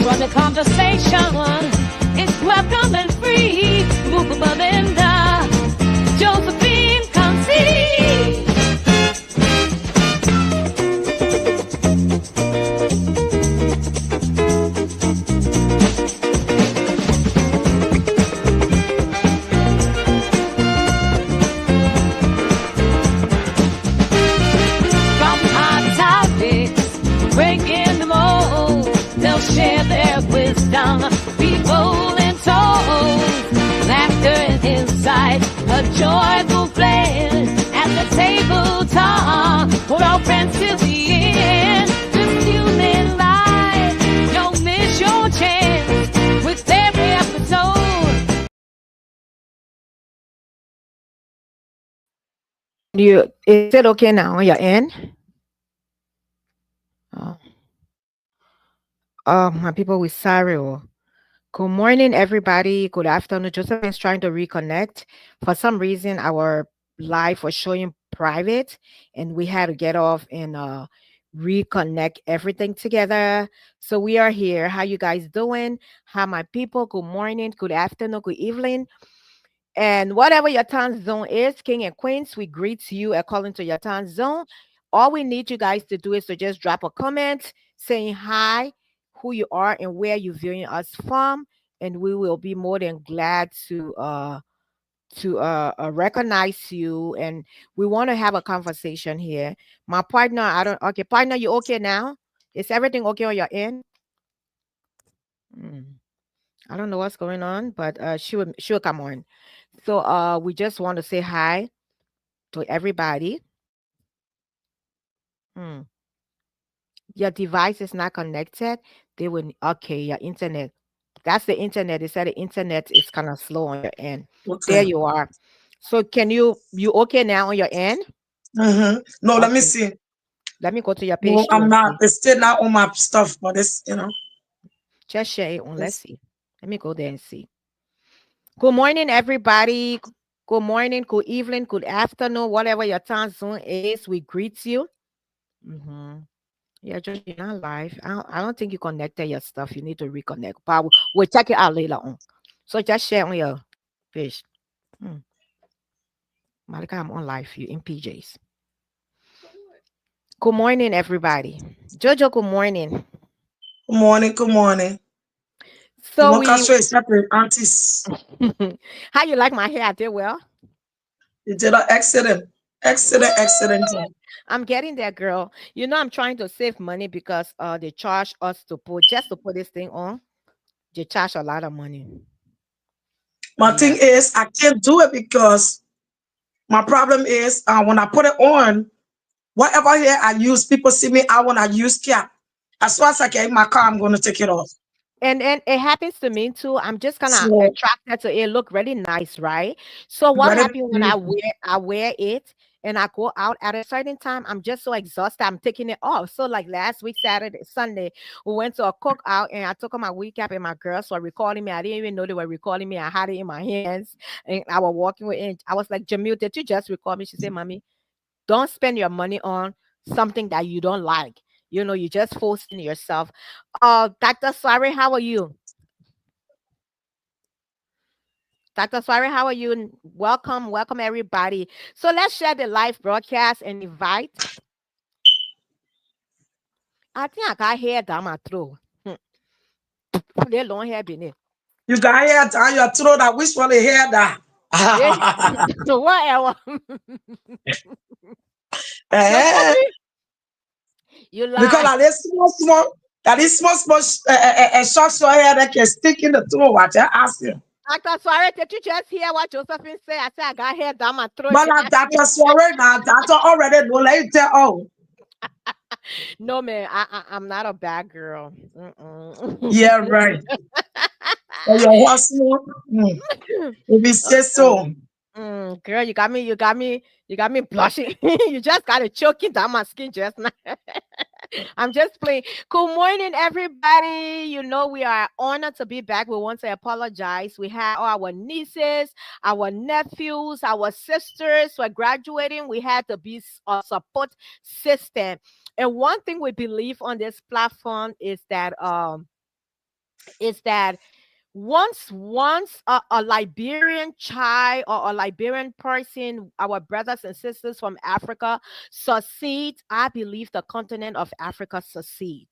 Run the conversation. It's welcome and free. Move above and down. Josephine, come see. From our topics, breaking the mold. They'll share their wisdom, people and souls. Laughter inside, a joyful flame. At the table talk, we're all friends till the end. This human life, don't miss your chance with every episode. Is it okay now? You're in? Oh, my people with sorry. Good morning, everybody. Good afternoon. Josephine's trying to reconnect. For some reason, our live was showing private, and we had to get off and reconnect everything together. So we are here. How you guys doing? How my people? Good morning, good afternoon, good evening. And whatever your time zone is, king and queens, we greet you according to your time zone. All we need you guys to do is to just drop a comment saying hi, who you are, and where you're viewing us from, and we will be more than glad to recognize you. And we want to have a conversation here. My partner, I don't. Okay, partner, you okay now? Is everything okay on your end? Hmm. I don't know what's going on, but she will come on. So we just want to say hi to everybody. Hmm. Your device is not connected. They will okay, your internet. That's the internet. They said the internet is kind of slow on your end. There Okay. you are. So can you okay now on your end? No, let me Okay. see. Let me go to your No, page too I'm and not. see. It's still not on my stuff, but it's. Just share it on. Let's It's, see. Let me go there and see. Good morning, everybody. Good morning, good evening, good afternoon, whatever your time zone is. We greet you. Mm-hmm. Yeah, Josh, you're not live. I don't think you connected your stuff. You need to reconnect. But we'll check it out later on. So just share on your page. Hmm. Malika, I'm on live. You in PJs. Good morning, everybody. Jojo, good morning. good morning, good morning. You So want to we show separate aunties? how you like my hair? I did well. You did an excellent job. I'm getting there, girl. I'm trying to save money because they charge us to put this thing on. They charge a lot of money. My thing Yeah. is, I can't do it because my problem is when I put it on, whatever hair I use, people see me out when I use cap. As soon as I get in my car, I'm going to take it off. And it happens to me too. I'm just kind of So, attracted to it. Look really nice, right? So what very happens when I beautiful. wear it and I go out at a certain time? I'm just so exhausted. I'm taking it off. So like last week, Saturday, Sunday, we went to a cookout and I took on my wig cap and my girls were recording me. I didn't even know they were recording me. I had it in my hands and I was walking with it. I was like, Jamil, did you just record me? She said, Mommy, don't spend your money on something that you don't like. You're just forcing yourself. Dr. Sorry, how are you? Dr. Swari, how are you? And welcome everybody. So let's share the live broadcast and invite. I think I got hair down my throat. They long hair beneath. You got hair down your throat. I wish for the hair that. Yeah. Whatever. Eh, Josephine, you because lie. that is small, short hair that can stick in the throat. What I ask you. Dr. Swari, did you just hear what Josephine said? I said I got hair down my throat. But She now asked me. doctor sorry now, doctor already know like tell oh No, man, I'm not a bad girl. Mm-mm. yeah right. And your husband, if he say so. Girl, you got me blushing. You just got it choking down my skin just now. I'm just playing. Good morning, everybody. We are honored to be back. We want to apologize. We had all our nieces, our nephews, our sisters were graduating. We had to be a support system. And one thing we believe on this platform is that is that once a Liberian child or a Liberian person, our brothers and sisters from Africa succeed, I believe the continent of Africa succeed.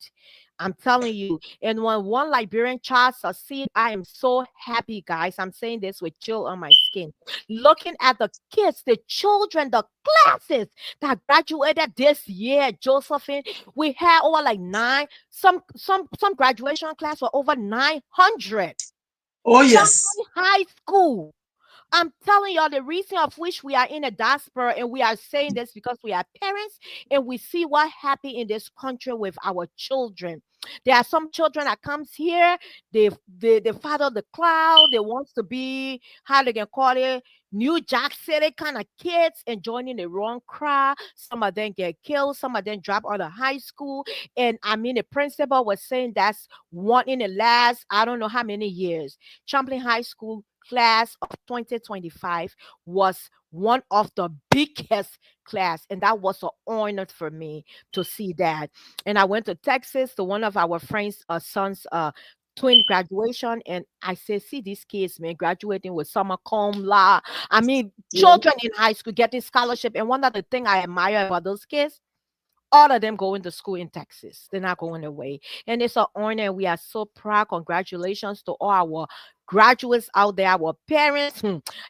I'm telling you. And when one Liberian child succeed, I am so happy, guys. I'm saying this with chill on my skin. Looking at the kids, the children, the classes that graduated this year, Josephine, we had over like nine, some graduation class were over 900. Oh yes. Champlain High School. I'm telling y'all the reason of which we are in a diaspora, and we are saying this because we are parents and we see what happened in this country with our children. There are some children that comes here, they follow the cloud, they wants to be how they can call it New Jack City kind of kids and joining the wrong crowd. Some of them get killed, some of them drop out of high school. And I mean the principal was saying that's one in the last I don't know how many years. Champlain High School class of 2025 was one of the biggest class, and that was an honor for me to see that. And I went to Texas to one of our friends sons twin graduation, and I said, see these kids, man, graduating with summa cum laude. I mean, Yeah. children in high school getting scholarship. And one of the things I admire about those kids, all of them going to school in Texas. They're not going away. And it's an honor. We are so proud. Congratulations to all our graduates out there, our parents.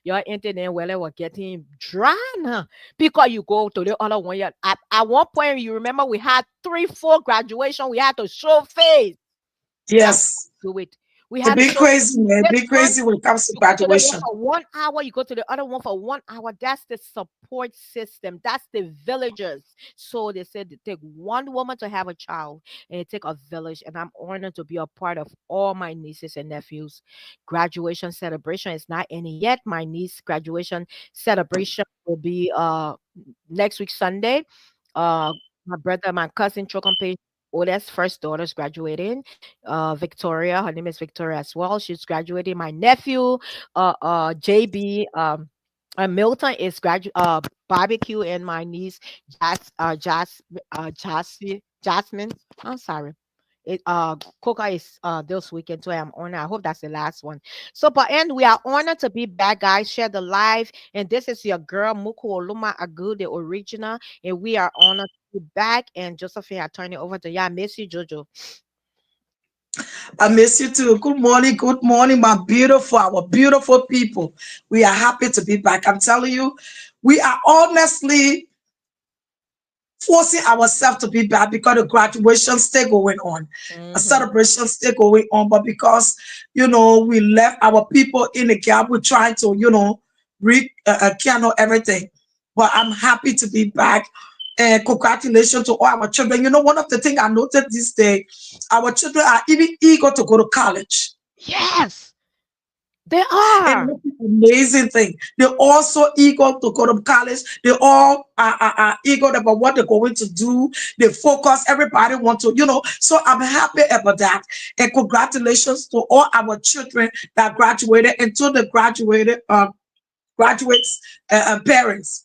Your internet well, they were getting dry now because you go to the other one. At one point, you remember we had 3, 4 graduation. We had to show face. I Yes. do it. We It had to be show crazy, man. It this be one. crazy when it comes to You go to the one graduation. for 1 hour, you go to the other one for 1 hour. That's the support system. That's the villagers. So they said it take one woman to have a child, and it take a village. And I'm honored to be a part of all my nieces and nephews. Graduation celebration is not any yet. My niece graduation celebration will be next week Sunday. My brother, my cousin Chokompe oldest first daughter's graduating. Victoria, her name is Victoria as well. She's graduating. My nephew, JB, Milton is barbecue, and my niece Jasmine. I'm sorry. Coca is this weekend, so I'm honored. I hope that's the last one. So, but and we are honored to be back, guys. Share the live, and this is your girl Muku Oluma Agu, the original, and we are honored to be back. And Josephine, I turn it over to you. I miss you, Jojo. I miss you too. Good morning, my beautiful, our beautiful people. We are happy to be back. I'm telling you, we are honestly forcing ourselves to be back because the graduation still going on, a Mm-hmm. celebration still going on. But because we left our people in the gap, we're trying to rekindle everything. But I'm happy to be back. And congratulations to all our children. One of the things I noticed this day, our children are even eager to go to college. Yes, they And are. that's an amazing thing. They're also eager to go to college. They all are eager about what they're going to do. They focus. Everybody wants to. So I'm happy about that. And congratulations to all our children that graduated and to the graduates parents.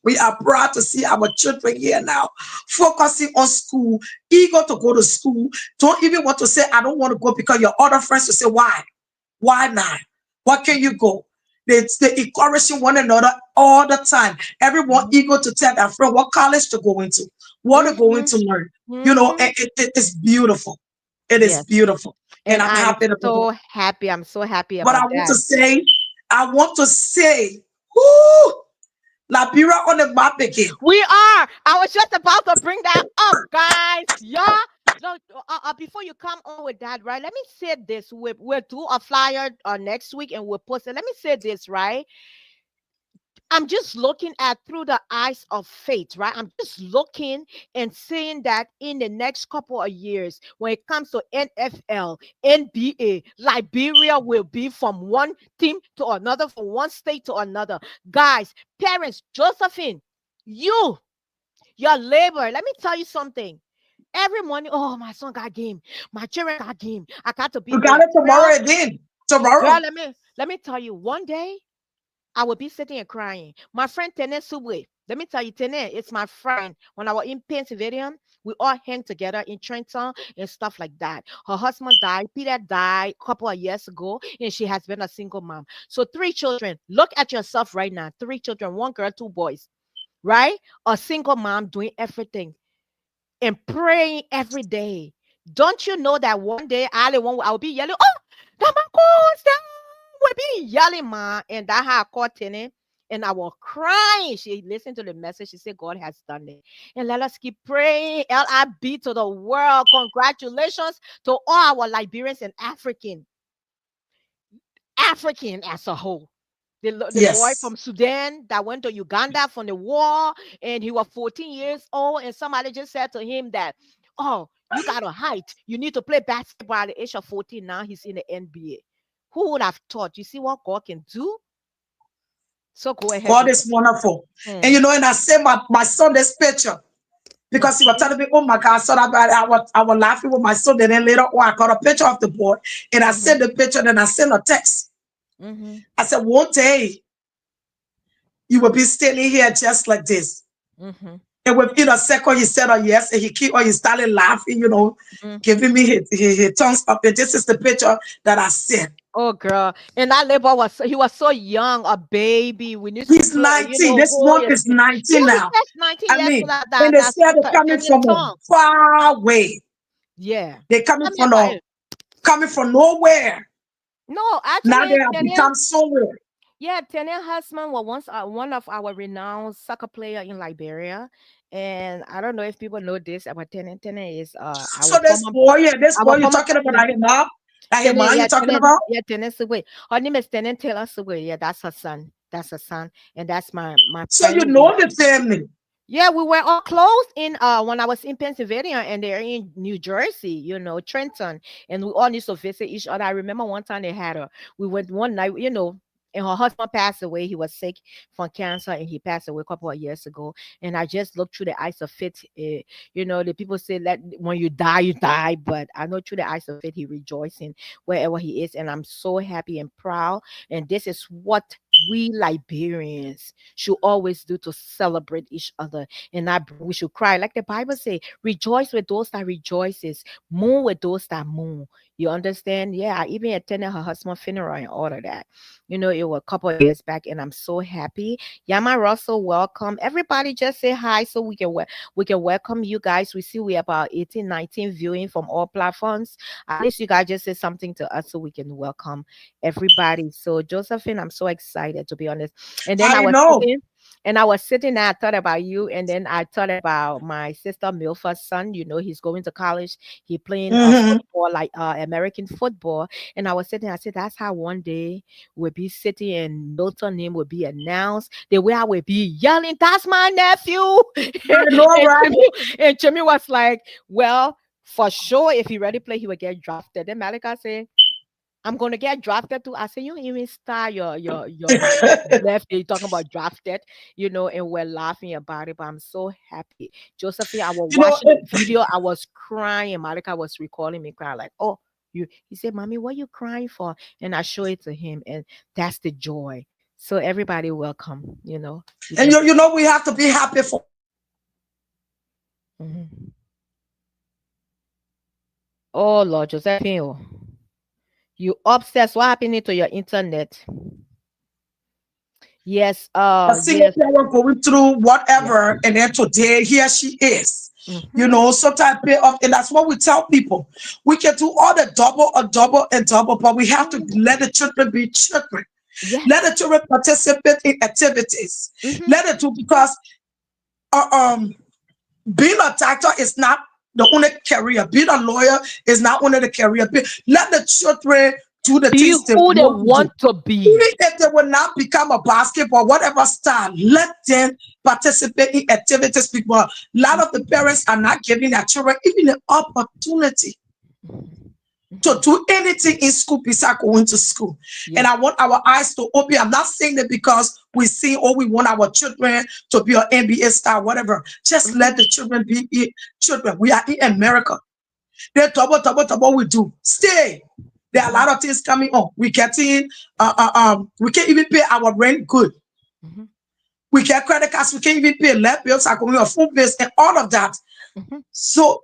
We are proud to see our children here now, focusing on school, eager to go to school. Don't even want to say, I don't want to go because your other friends will say, why? Why not? What can you go? They encouraging one another all the time. Everyone eager to tell their friend what college to go into, what they're going Mm-hmm. to learn. Mm-hmm. It's beautiful. It is Yes, beautiful. And and I'm I'm happy about that. so happy. I'm so happy But about that. I want to say, whoo, Liberia on the map again. We are. I was just about to bring that up, guys. Yeah. No, before you come on with that, right? Let me say this. We'll do a flyer next week and we'll post it. Let me say this, right? I'm just looking at through the eyes of faith, right? I'm just looking and saying that in the next couple of years, when it comes to NFL, NBA, Liberia will be from one team to another, from one state to another. Guys, parents, Josephine, you, your labor. Let me tell you something. Every morning, oh, my son got game. My children got game. I got to be We got there. it tomorrow again. Girl, Tomorrow. let me tell you. One day I would be sitting and crying. My friend Tenesubwe. Let me tell you, Tene, it's my friend. When I was in Pennsylvania, we all hang together in Trenton and stuff like that. Her husband died. Peter died a couple of years ago, and she has been a single mom. So three children. Look at yourself right now. Three children, one girl, two boys, right? A single mom doing everything and praying every day. Don't you know that one day I'll be yelling, oh, that my course, will be yelling, man. And that how I caught Tene. And I was crying. She listened to the message. She said, God has done it. And let us keep praying. LIB to the world. Congratulations to all our Liberians and African as a whole. The boy Yes. from Sudan that went to Uganda from the war, and he was 14 years old, and somebody just said to him that, oh, you got a height. You need to play basketball at the age of 14. Now he's in the NBA. Who would have thought? You see what God can do? So go ahead, God Joseph. is wonderful. And Mm, you know, and I say my son this picture because he was mhm, telling me, oh my God, son, I was laughing with my son. And then later on, I got a picture of the boy and I mhm, sent the picture and I sent a text. mhm, I said, one day you will be standing here just like this. mhm, And within a second, he said, oh, yes. And he keep on, he started laughing, you know, mhm. giving me his thumbs up. And this is the picture that I sent. Oh, girl. And that labor he was so young, a baby. We used to He's play, 19. This hold one his is feet. Yeah, 19 he's now. just 19 I years old. mean, That, and they that's said they're coming turning from a tongue. far way. Yeah. They're coming Tell me from about the it. coming from nowhere. No, Now actually, they have Tanya, become somewhere. yeah, Tanya Husman was once one of our renowned soccer player in Liberia. And I don't know if people know this about Tanya. Tanya is So this boy our you're former talking about, president. that your mom Yeah, you're talking about. Tenen Sugwe. Her name is Tenen Taylor Sugwe. Yeah, that's her son. That's her son. And that's my So you friend. know the family. Yeah, we were all close in when I was in Pennsylvania and they're in New Jersey, Trenton, and we all used to visit each other. I remember one time they had a we went one night, and her husband passed away. He was sick from cancer and he passed away a couple of years ago. And I just looked through the eyes of faith. The people say that when you die, you die, but I know through the eyes of faith, he rejoicing wherever he is, and I'm so happy and proud. And this is what we Liberians should always do to celebrate each other and not we should cry like the Bible say, rejoice with those that rejoices, mourn with those that mourn. You understand? Yeah, I even attended her husband's funeral and all of that. It was a couple of years back, and I'm so happy. Yama Russell, welcome. Everybody just say hi so we can welcome you guys. We see we have about 18, 19 viewing from all platforms. At least you guys just say something to us so we can welcome everybody. So Josephine, I'm so excited to be honest. And then I know. I was sitting there, I thought about you, and then I thought about my sister Milfa's son. He's going to college. He playing Mhm. football, like American football. And I was sitting, I said, that's how one day we'll be sitting and Milton name will be announced. The way I will be yelling, that's my nephew. I know, right? And Jimmy was like, well, for sure, if he ready play, he will get drafted. Then Malika said, I'm gonna get drafted too. I said, you even start your left. You talking about drafted, and we're laughing about it. But I'm so happy. Josephine, I was you know, watching the video. I was crying. Malika was recalling me crying, like, oh, you he said, Mommy, what you crying for? And I show it to him, and that's the joy. So everybody welcome, you and can you know we have to be happy for. Mhm. Oh Lord, Josephine, oh, you obsessed. What happened to your internet? Yes, A single yes, parent going through yeah. whatever, and then today here she is. You Mhm. know, sometimes pay off, and that's what we tell people. We can do all the double, a double, and double, but we have to Mhm. let the children be children. Let the Yes. children participate in activities. Mhm. Let it do because uh, um being a doctor is not the only career. Being a lawyer is not only the career. Let the children do the Be things they who they want to do. want to Even be. if they will not become a basketball, whatever star, let them participate in activities. People, a lot of the Mhm. parents are not giving their children even the opportunity Mhm. to Mhm. do anything in school besides going to school. And Yeah. I want our eyes to open. I'm not saying that because we see or we want our children to be an NBA star, whatever. Just Mhm. let the children be children. We are in America. They double, double, double. We do stay. There are a Mhm. lot of things coming on. We getting we can't even pay our rent good. Mhm. We get credit cards, we can't even pay lead bills, I your food bills, and all of that. Mhm. So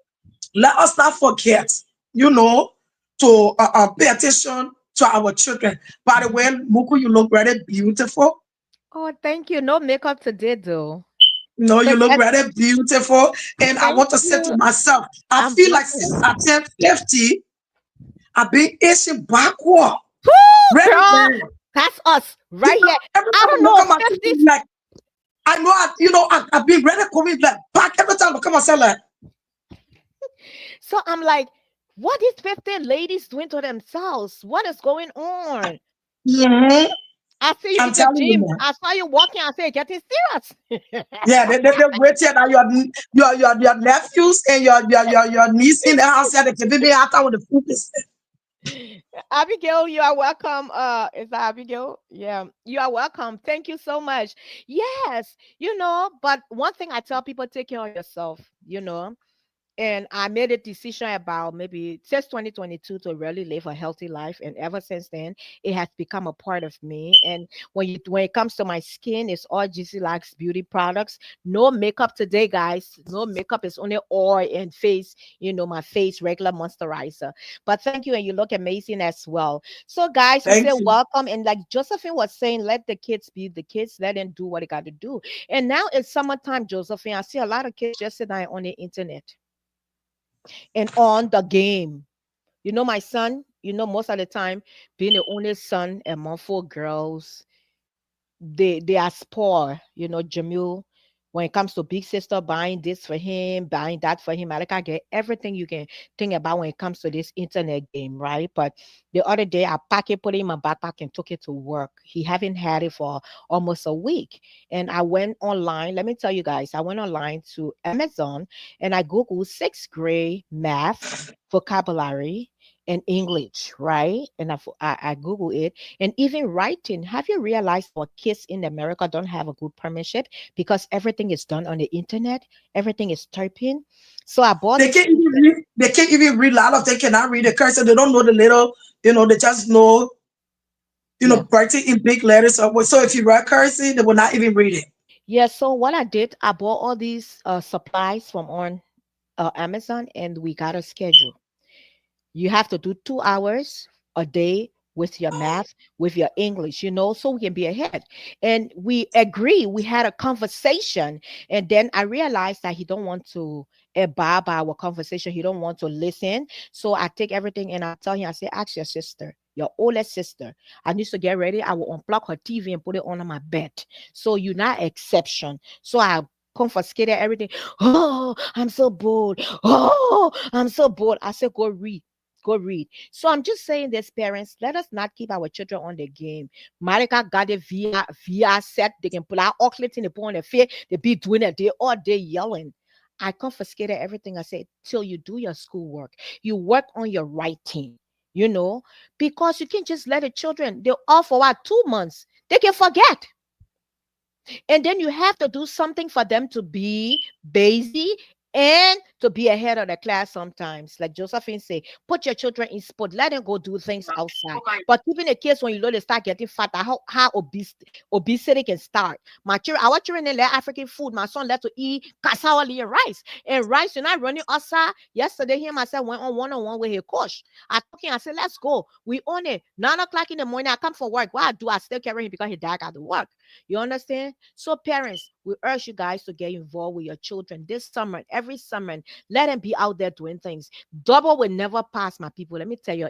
let us not forget, you know, to pay attention to our children. By the way, Muku, you look really beautiful. Oh, thank you. No makeup today, though. No, So you look guess, really beautiful. And I thank want to say to you. myself, I I'm feel like since blushing. I turned 50, I've been itching backward. Woo, Really girl, bad. that's us You right know, here. every I time I don't look know, at myself, 50. I'm like, I know, I've been ready coming like back every time I look at myself like, So I'm like, what is 15 ladies doing to themselves? What is going on? mhm. I see you I'm in the telling you, gym. man. I saw you walking. I said, getting serious. Yeah, they wait here that your nephews and your niece in the house here, they can be after with the food. Abigail, you are welcome. Is that Abigail? Yeah, you are welcome. Thank you so much. Yes, but one thing I tell people, take care of yourself. And I made a decision about maybe since 2022 to really live a healthy life, and ever since then, it has become a part of me. And when it comes to my skin, it's all GC Likes beauty products. No makeup today, guys. No makeup. Is only oil and face. My face regular moisturizer. But thank you, and you look amazing as well. So, guys, we say Thank you. welcome, and like Josephine was saying, let the kids be the kids. Let them do what they got to do. And now it's summertime, Josephine. I see a lot of kids just sitting on the internet and on the game. My son, most of the time, being the only son among four girls, they are spoiled, Jamil. When it comes to big sister buying this for him, buying that for him, I like I get everything you can think about when it comes to this internet game, right? But the other day I packed it, put it in my backpack and took it to work. He haven't had it for almost a week. And I went online. Let me tell you guys, I went online to Amazon and I Googled sixth grade math vocabulary and English, right? And I Google it, and even writing. Have you realized our kids in America don't have a good penmanship because everything is done on the internet? Everything is typing. So I bought They this can't even read. They can't even read. A lot of them cannot read the cursor. They don't know the little. They just know. yeah. Writing in big letters. So if you write cursive, they will not even read it. Yeah, so what I did, I bought all these supplies from on Amazon, and we got a schedule. You have to do 2 hours a day with your math, with your English, so we can be ahead. And we agree. We had a conversation, and then I realized that he don't want to abide by our conversation. He don't want to listen. So I take everything and I tell him, I say, ask your sister, your oldest sister. I need to get ready. I will unplug her TV and put it on my bed. So you're not exception. So I confiscated everything. Oh, I'm so bored. Oh, I'm so bored. I said, go read. Go read. So I'm just saying this, parents, let us not keep our children on the game. Marika got it via set. They can pull out chocolate in the put on their face. They be doing it. They all day yelling. I confiscated everything. I said, till you do your schoolwork. You work on your writing, because you can't just let the children, they're off for what, 2 months. They can forget. And then you have to do something for them to be busy and to be ahead of the class sometimes. Like Josephine say, put your children in sport. Let them go do things outside. But even the kids, when they start getting fat, how obesity can start. Our children, they let African food. My son let to eat cassava and rice. And rice, you're not running outside. Yesterday, him myself went on one-on-one with his coach. I told him, I said, let's go. We on it. 9 o'clock in the morning, I come for work. What I do, I still carry him because his dad got to work. You understand? So, parents, we urge you guys to get involved with your children this summer, every summer. Let them be out there doing things. Double will never pass, my people. Let me tell you,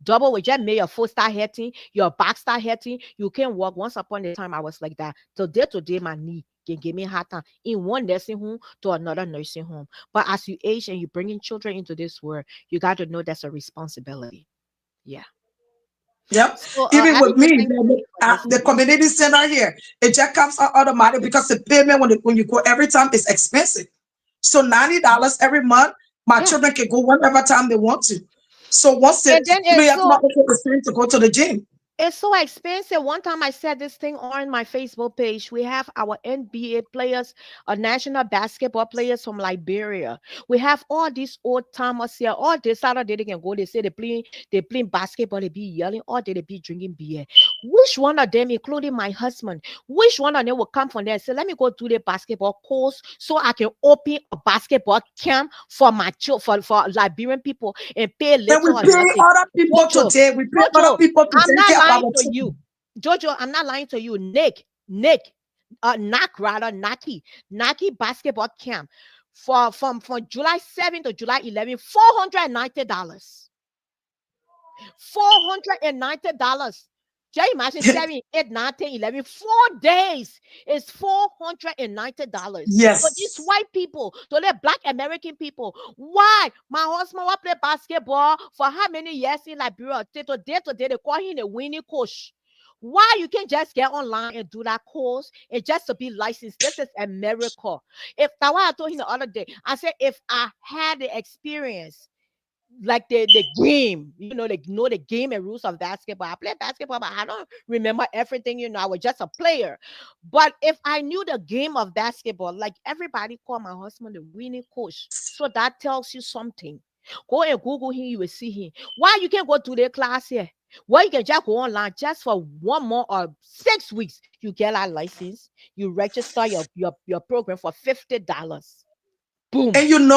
double will just make your foot start hurting, your back start hurting. You can't walk. Once upon a time, I was like that. Today, my knee can give me a hard time in one nursing home to another nursing home. But as you age and you're bringing children into this world, you got to know that's a responsibility. Yeah. Yep. So, Even with Abigail, me, thank you for this. the community center here, it just comes out automatic because the payment when you go every time is expensive. So $90 every month, my Yeah. children can go whatever time they want to. So once And it, then you have to so not make the same to go to the gym. It's so expensive. One time I said this thing on my Facebook page. We have our NBA players, national basketball players from Liberia. We have all these old timers here. All day Saturday they can go. They say they playing basketball. They be yelling. All day they be drinking beer. Which one of them, including my husband, which one of them will come from there and say, "Let me go do the basketball course so I can open a basketball camp for my for Liberian people and pay And we little or pay nothing." other people Jojo, today. We pay other Jojo, people to I'm take not care of lying our to you. children. Jojo, I'm not lying to you. Nick, Naki basketball camp from July 7th to July 11th, $490. $490. Can you imagine 7, 8, 9, 10, 11, 4 days? It's $490. So these Yes. white people, so they're black American people. Why? My husband will play basketball for how many years in Liberia? Today they call him a winning coach. Why you can't just get online and do that course and just to be licensed? This is America. If that's why I told him the other day, I said if I had the experience like the game, they know the game and rules of basketball. I play basketball, but I don't remember everything. I was just a player. But if I knew the game of basketball, like everybody call my husband the winning coach, so that tells you something. Go and Google him, you will see him. Why you can't go to their class here? Well, you can just go online just for 1 month or 6 weeks. You get a license. You register your program for $50. Boom. And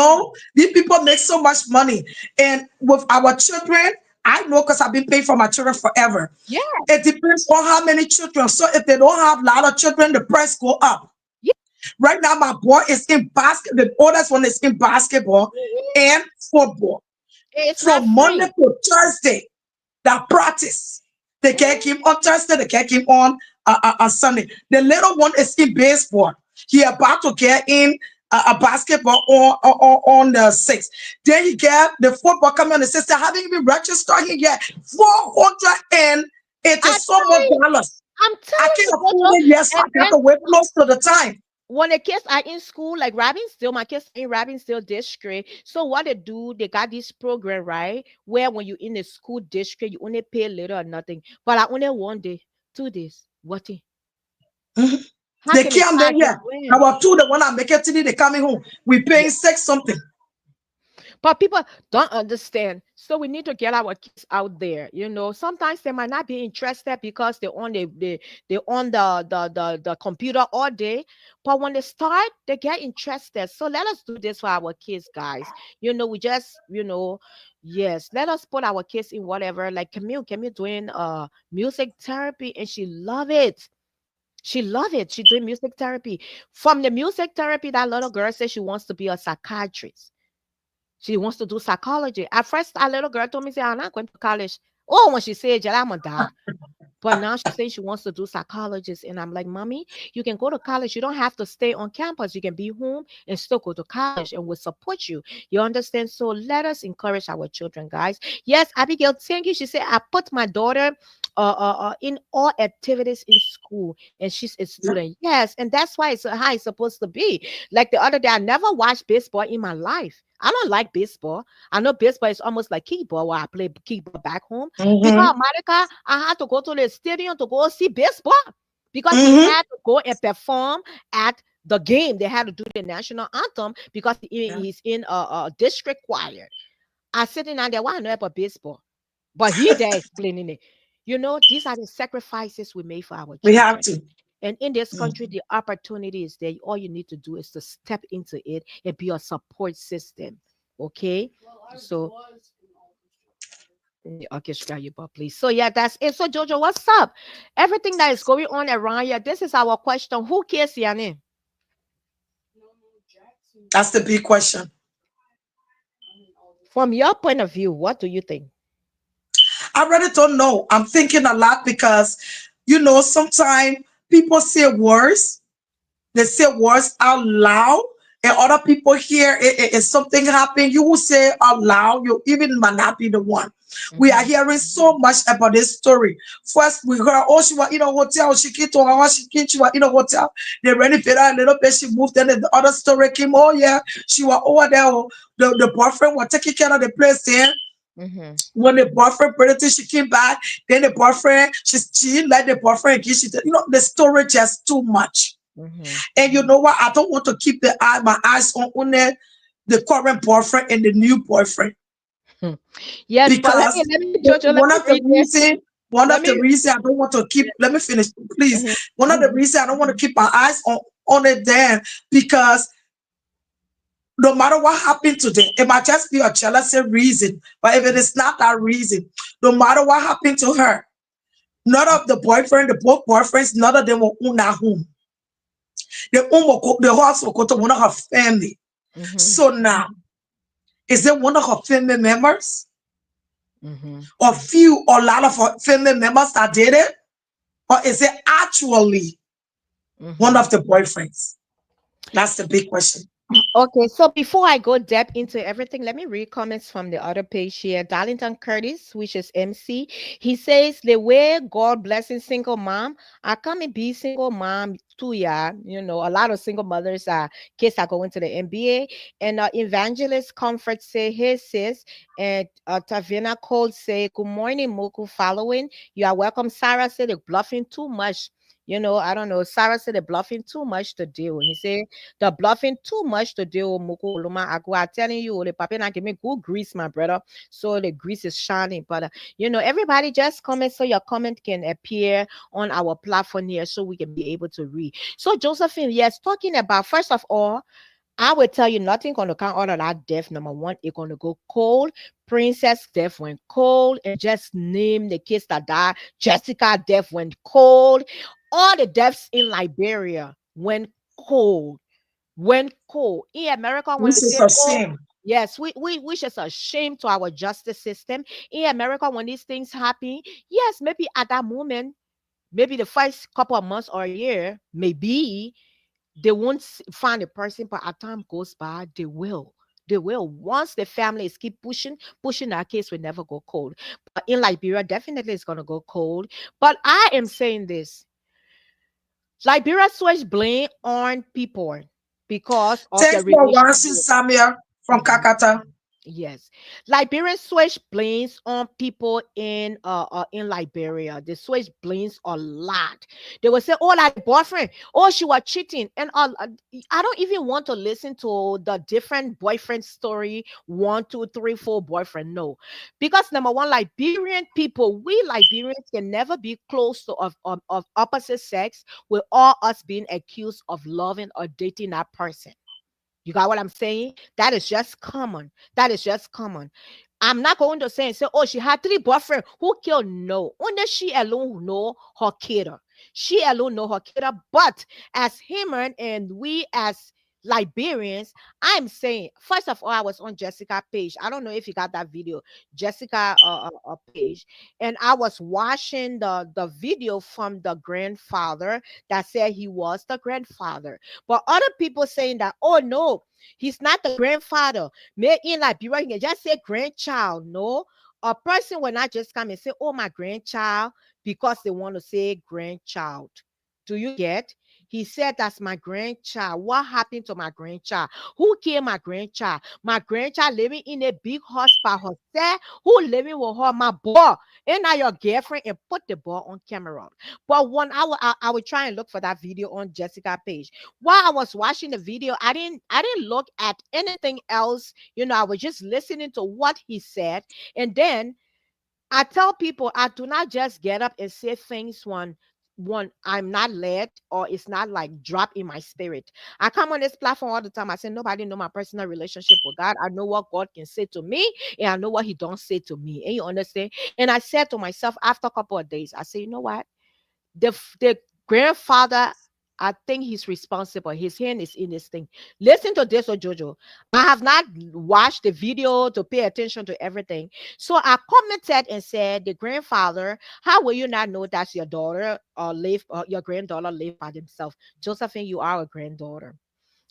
these people make so much money. And with our children, I know because I've been paying for my children forever. Yeah. It depends on how many children. So if they don't have a lot of children, the price go up. Yeah. Right now, my boy is in basket. The oldest one is in basketball Mhm. and football. It's not From Monday free. to Thursday, that practice. They can't Mhm. keep on Thursday. They can't keep on Sunday. The little one is in baseball. He about to get in a basketball on the 6th. Then he get the football coming on the 6th. I haven't even registered him yet. 400 and it I is so tell much you, dollars. I'm I telling can't you, afford Jojo. it yet, so I And got then to wait close to the time. when the kids are in school, like Robbinsdale, my kids are in Robbinsdale district. So what they do, they got this program, right? Where when you in the school district, you only pay little or nothing. But I only 1 day, 2 days. What? Mhm. How They can they came there, charge you yeah. when? Our two, the one I make it today, they coming home. We paying six something. But people don't understand. So we need to get our kids out there. Sometimes they might not be interested because they on the computer all day. But when they start, they get interested. So let us do this for our kids, guys. We just, yes, let us put our kids in whatever. Like Camille doing music therapy and she love it. She love it. She doing music therapy. From the music therapy, that little girl says she wants to be a psychiatrist. She wants to do psychology. At first, our little girl told me, say, I'm not going to college. Oh, when she said, I'm going to die. But now she's saying she wants to do psychologist. And I'm like, Mommy, you can go to college. You don't have to stay on campus. You can be home and still go to college and we'll support you. You understand? So let us encourage our children, guys. Yes, Abigail, thank you. She said, I put my daughter in all activities in school and she's a Yeah. student. Yes, and that's why it's how it's supposed to be. Like the other day, I never watched baseball in my life. I don't like baseball. I know baseball is almost like kickball where I play kickball back home. Mm-hmm. Because Monica, I had to go to the stadium to go see baseball because he Mm-hmm. had to go and perform at the game. They had to do the national anthem because Yeah. he's in a district choir. I sitting down there, why I know about baseball? But he there explaining it. These are the sacrifices we make for our We have children. to. And in this Mm. country, the opportunity is there. All you need to do is to step into it and be a support system. Okay? So orchestra you but please. So yeah, that's it. So Jojo, what's up? Everything that is going on around here, this is our question. Who cares, Yanni? That's the big question. From your point of view, what do you think? I really don't know. I'm thinking a lot because, sometimes people say words. They say words out loud, and other people hear if something happen, you will say out loud. You even might not be the one. We are Mhm. hearing so much about this story. First, we heard, oh, she was in a hotel. She was in a hotel. They renovated her a little bit. She moved. Then the other story came. Oh yeah, she was over there. The boyfriend was taking care of the place there. Mm-hmm. When the boyfriend pretty, she came back. Then the boyfriend, she didn't like the boyfriend again. The story just too much. Mm-hmm. And you know what? I don't want to keep my eyes on the current boyfriend and the new boyfriend Hmm. Yes, but because let me, Jojo, let one me of the read it. one Let of the me. reason I don't want to keep. Let me finish, please. Mhm. One of the reasons I don't want to keep my eyes on it then because no matter what happened to them, it might just be a jealousy reason. But if it is not that reason, no matter what happened to her, none of the both boyfriends, none of them will own that home. The house will go to one of her family. Mhm. So now, is it one of her family members? Mhm. Or few or a lot of her family members that did it? Or is it actually one Mhm. of the boyfriends? That's the big question. Okay, so before I go depth into everything, let me read comments from the other page here. Darlington Curtis, which is MC, he says the way God blessing single mom, I come and be single mom too, yeah. A lot of single mothers kids are going to the NBA. And Evangelist Comfort say, hey sis, and Tavina Cole say, good morning, Moku following. You are welcome. Sarah said they're bluffing too much. I don't know. Sarah said they're bluffing too much to deal. He said the bluffing too much to deal with Muku Oluma Agu. I'm telling you, the papi na give me good grease, my brother. So the grease is shining. But everybody just comment so your comment can appear on our platform here so we can be able to read. So Josephine, yes, talking about first of all, I will tell you nothing gonna count all of that death. Number one, it's gonna go cold. Princess death went cold, and just name the kids that died. Jessica death went cold. All the deaths in Liberia went cold, went cold. In America, when they Which is say, a oh, shame. yes, we just a shame to our justice system. In America, when these things happen, yes, maybe at that moment, maybe the first couple of months or a year, maybe they won't find a person, but as time goes by, they will. They will. Once the families keep pushing that case will never go cold. But in Liberia, definitely it's gonna go cold. But I am saying this. Liberia switch blame on people because of Thanks their for watching, relationship. Samuel from Mhm. Kakata. Yes, Liberian switch blames on people in Liberia. They switch blames a lot. They will say, "Oh, like the boyfriend. Oh, she was cheating." And I don't even want to listen to the different boyfriend story. One, two, three, four boyfriend. No, because number one, Liberian people, we Liberians can never be close to of opposite sex with all us being accused of loving or dating that person. You got what I'm saying? That is just common. That is just common. I'm not going to say, oh, she had three boyfriends. Who killed? No. Only she alone know her killer. She alone know her killer. But as human and we as Liberians, I'm saying, first of all, I was on Jessica page. I don't know if you got that video, Jessica page, and I was watching the video from the grandfather that said he was the grandfather. But other people saying that, oh no, he's not the grandfather. May in Liberia, you can just say grandchild. No, a person will not just come and say, oh, my grandchild, because they want to say grandchild. Do you get? He said, that's my grandchild. What happened to my grandchild? Who killed my grandchild? My grandchild living in a big house by herself. Who living with her? My boy. And now your girlfriend and put the ball on camera. But when I would try and look for that video on Jessica page. While I was watching the video, I didn't look at anything else. I was just listening to what he said. And then I tell people I do not just get up and say things when I'm not led or it's not like drop in my spirit. I come on this platform all the time. I say nobody know my personal relationship with God. I know what God can say to me, and I know what He don't say to me. And you understand? And I said to myself after a couple of days, I say, you know what? The grandfather, I think he's responsible. His hand is in this thing. Listen to this, Jojo. I have not watched the video to pay attention to everything. So I commented and said, the grandfather, how will you not know that your daughter or your granddaughter live by themselves? Josephine, you are a granddaughter.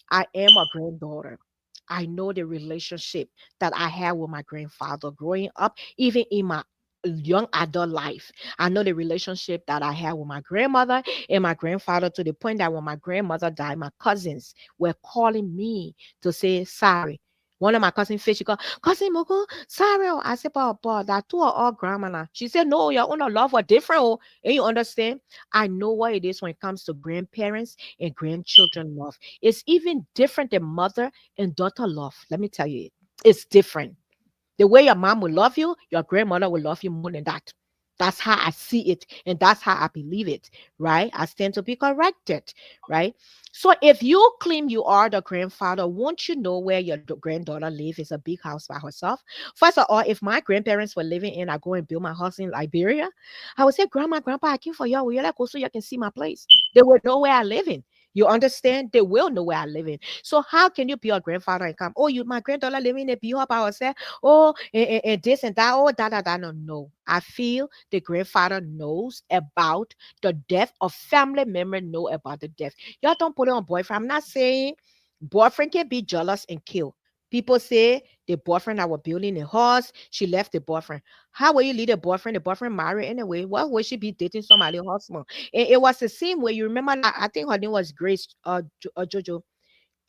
I am a granddaughter. I know the relationship that I had with my grandfather growing up, even in my young adult life. I know the relationship that I had with my grandmother and my grandfather to the point that when my grandmother died, my cousins were calling me to say sorry. One of my cousin fish, she go, cousin Moko, sorry. Oh." I said, but that two are all grandma now. She said, no, your own love are different. Oh. And you understand? I know what it is when it comes to grandparents and grandchildren love. It's even different than mother and daughter love. Let me tell you, it's different. The way your mom will love you, your grandmother will love you more than that. That's how I see it, and that's how I believe it, right? I stand to be corrected, right? So if you claim you are the grandfather, won't you know where your granddaughter lives? Is a big house by herself. First of all, if my grandparents were living in, I go and build my house in Liberia, I would say, Grandma, Grandpa, I came for y'all. Will you like go so you can see my place? They will know where I live in. You understand? They will know where I live in. So how can you be a grandfather and come? Oh, you my granddaughter living in a big house by herself. Oh, and this and that. Oh, that. No, no. I feel the grandfather knows about the death of family member know about the death. Y'all don't put it on boyfriend. I'm not saying boyfriend can be jealous and kill. People say the boyfriend that was building a house, she left the boyfriend. How will you leave the boyfriend? The boyfriend married anyway. Why would she be dating somebody husband? And it was the same way. You remember that? I think her name was Grace Jojo.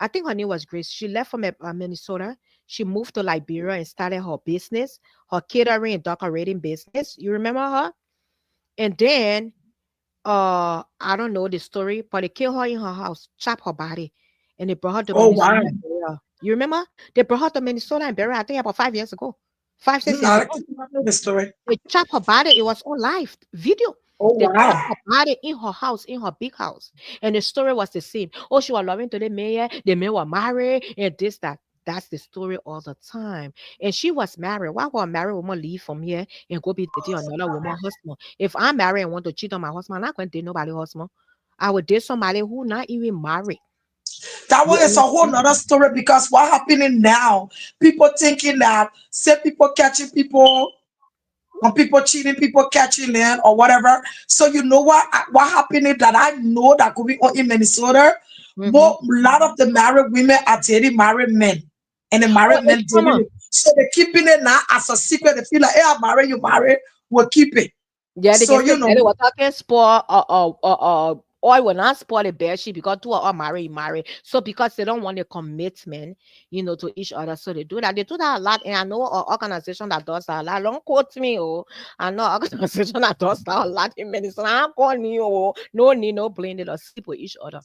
I think her name was Grace. She left from Minnesota. She moved to Liberia and started her business, her catering and decorating business. You remember her? And then, I don't know the story, but they killed her in her house, chopped her body, and they brought her to Oh Minnesota wow. and buried her. You remember? They brought her to Minnesota and buried her, I think about 5 years ago, five, six years I ago. know the story. They chop her body. It was on live video. Oh They chop wow. her body in her house, in her big house. And the story was the same. Oh, she was loving to the mayor. The mayor was married and this, that. That's the story all the time. And she was married. Why would a married woman leave from here and go be dating another woman husband? If I'm married and want to cheat on my husband, I'm not going to date nobody husband. I would date somebody who not even married. That You one is a whole understand? nother story because what happening now, people thinking that say people catching people or people cheating, people catching them or whatever. So you know what happened is that I know that could be on in Minnesota. Mm-hmm. But a lot of the married women are dating married men. And the Oh, married men it's dating common. it. So they're keeping it now as a secret. They feel like, hey, I'm married, you married, we'll keep it. Yeah, they So can say you know, that they were talking spoil oil will not spoil the bed sheet because two are all married. So because they don't want a commitment, to each other. So they do that. They do that a lot. And I know an organization that does that a lot. Don't quote me, oh. I know an organization that does that a lot in medicine. I'm calling you, oh. No need, no blame. They don't sleep with each other.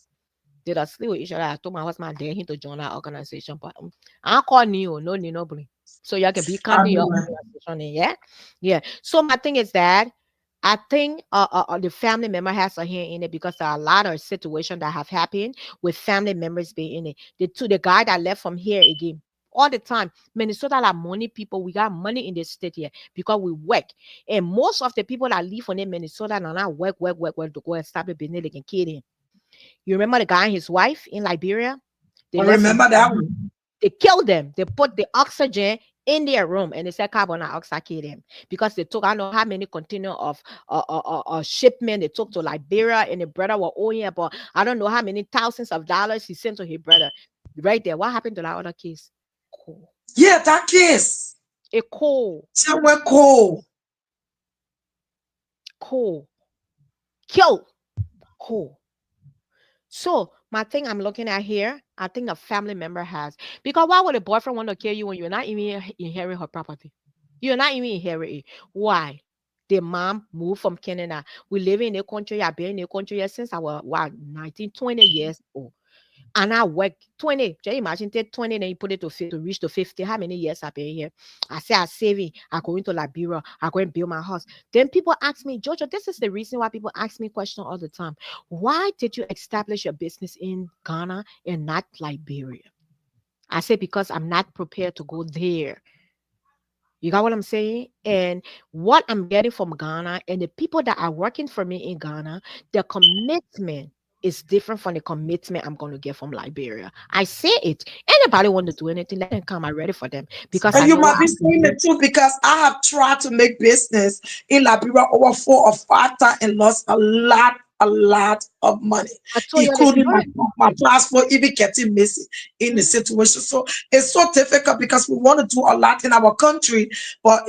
They don't sleep with each other. I told my husband I dare him to join that organization. But I'm calling you, no need, no blame. So you can be I kind of your know it. organization. Yeah. Yeah. So my thing is that I think the family member has a hand in it because there are a lot of situations that have happened with family members being in it. The guy that left from here again. All the time, Minnesota are money people. We got money in the state here because we work. And most of the people that live in Minnesota now not work to go and start a business they can kill him. You remember the guy and his wife in Liberia? They I left from remember that one. they killed them. They put the oxygen in their room and they said carbon dioxide killed them because they took, I don't know how many container of shipment they took to Liberia and the brother were owing about, I don't know how many thousands of dollars he sent to his brother. Right there. What happened to that other case? Cool. Yeah, that case. A coal. Somewhere cold. Coal. Kill. Coal. So my thing I'm looking at here, I think a family member has. Because why would a boyfriend want to kill you when you're not even inheriting her property? You're not even inheriting. Why? The mom moved from Canada. We live in a country. I've been in a country here since I was 19, 20 years old. And I work 20. Can you imagine take 20 then you put it to reach to 50? How many years I've been here? I say I'm saving. I go into Liberia. I go and build my house. Then people ask me, Jojo, this is the reason why people ask me questions all the time. Why did you establish your business in Ghana and not Liberia? I say because I'm not prepared to go there. You got what I'm saying? And what I'm getting from Ghana and the people that are working for me in Ghana, the commitment is different from the commitment I'm going to get from Liberia. I say it. Anybody want to do anything, let them come. I'm ready for them because I And you know what might be I can saying do. it too because I have tried to make business in Liberia over 4 or 5 times and lost a lot of money, I told you the including my, story. my passport even getting missing in the Mhm. situation. So it's so difficult because we want to do a lot in our country, but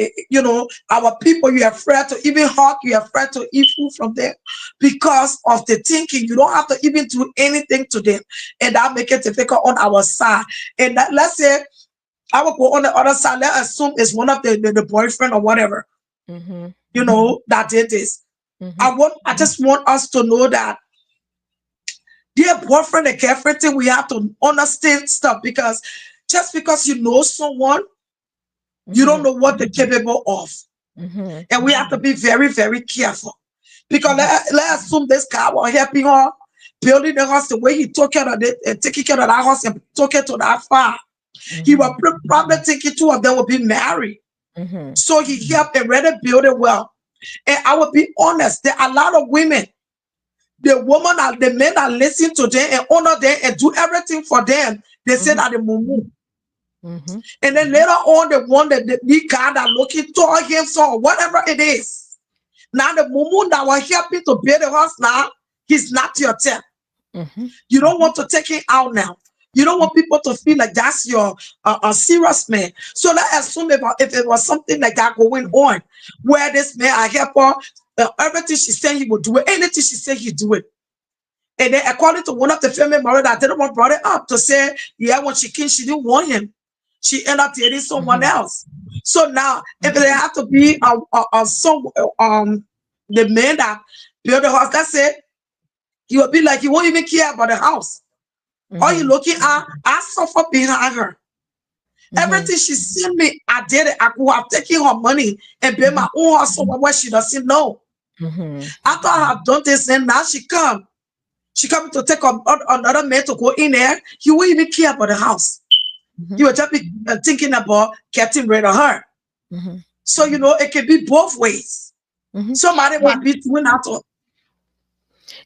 our people, you're afraid to even hug, you're afraid to eat food from them because of the thinking. You don't have to even do anything to them, and that make it difficult on our side. And that, let's say I will go on the other side. Let's assume it's one of the boyfriend or whatever, Mhm. that did this. Mhm. I just want us to know that dear boyfriend and girlfriend thing, we have to understand stuff, because just because you know someone, you don't Mhm. know what they're capable of. Mhm. And we have to be very, very careful. Because Mhm. let's assume this guy was helping her, building the house the way he took care of it, and taking care of that house and took it to that farm. He Mhm. was probably thinking two of them would be married. Mhm. So he helped and ready build it well. And I will be honest, there are a lot of women, the men that listen to them and honor them and do everything for them, they say Mhm. that the mumu. Mhm. And then later on, the one that the guy that looking toward him, so whatever it is. Now the mumu that was helping to build the house now, he's not your type. Mhm. You don't want to take him out now. You don't want people to feel like that's your a serious man. So let's assume if it was something like that going on, where this man I help her, everything she said he would do it, anything she said he do it. And then according to one of the family members that didn't want brought it up to say, yeah, when she came, she didn't want him. She ended up dating someone Mhm. else. So now, if Mhm. they have to be the man that built the house, that's it. He will be like, he won't even care about the house. All you Mhm. looking at, I suffer behind her. Mhm. Everything she sent me, I did it. I could have taken her money and built my Mhm. own house somewhere where she doesn't know. Mhm. After I have done this, and now she come. She coming to take another man to go in there. He won't even care about the house. He Mhm. will just be thinking about getting rid of her. Mhm. So, it can be both ways. Mhm. Somebody And might be doing that.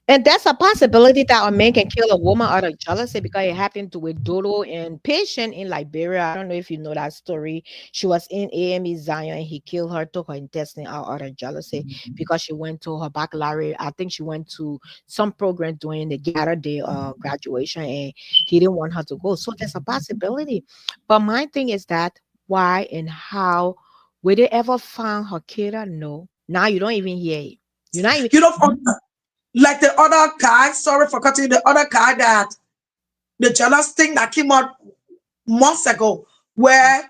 and that's a possibility that a man can kill a woman out of jealousy because it happened to with Dodo and Patient in Liberia. I don't know if you know that story. She was in AME Zion and he killed her, took her intestine out of jealousy because she went to her baccalaureate. I think she went to some program during the Gather Day graduation and he didn't want her to go. So there's a possibility. But my thing is that why and how will they ever find her killer? No. Now you don't even hear it. You're not even. From, like the other guy, sorry for cutting the other guy, that the jealous thing that came out months ago, where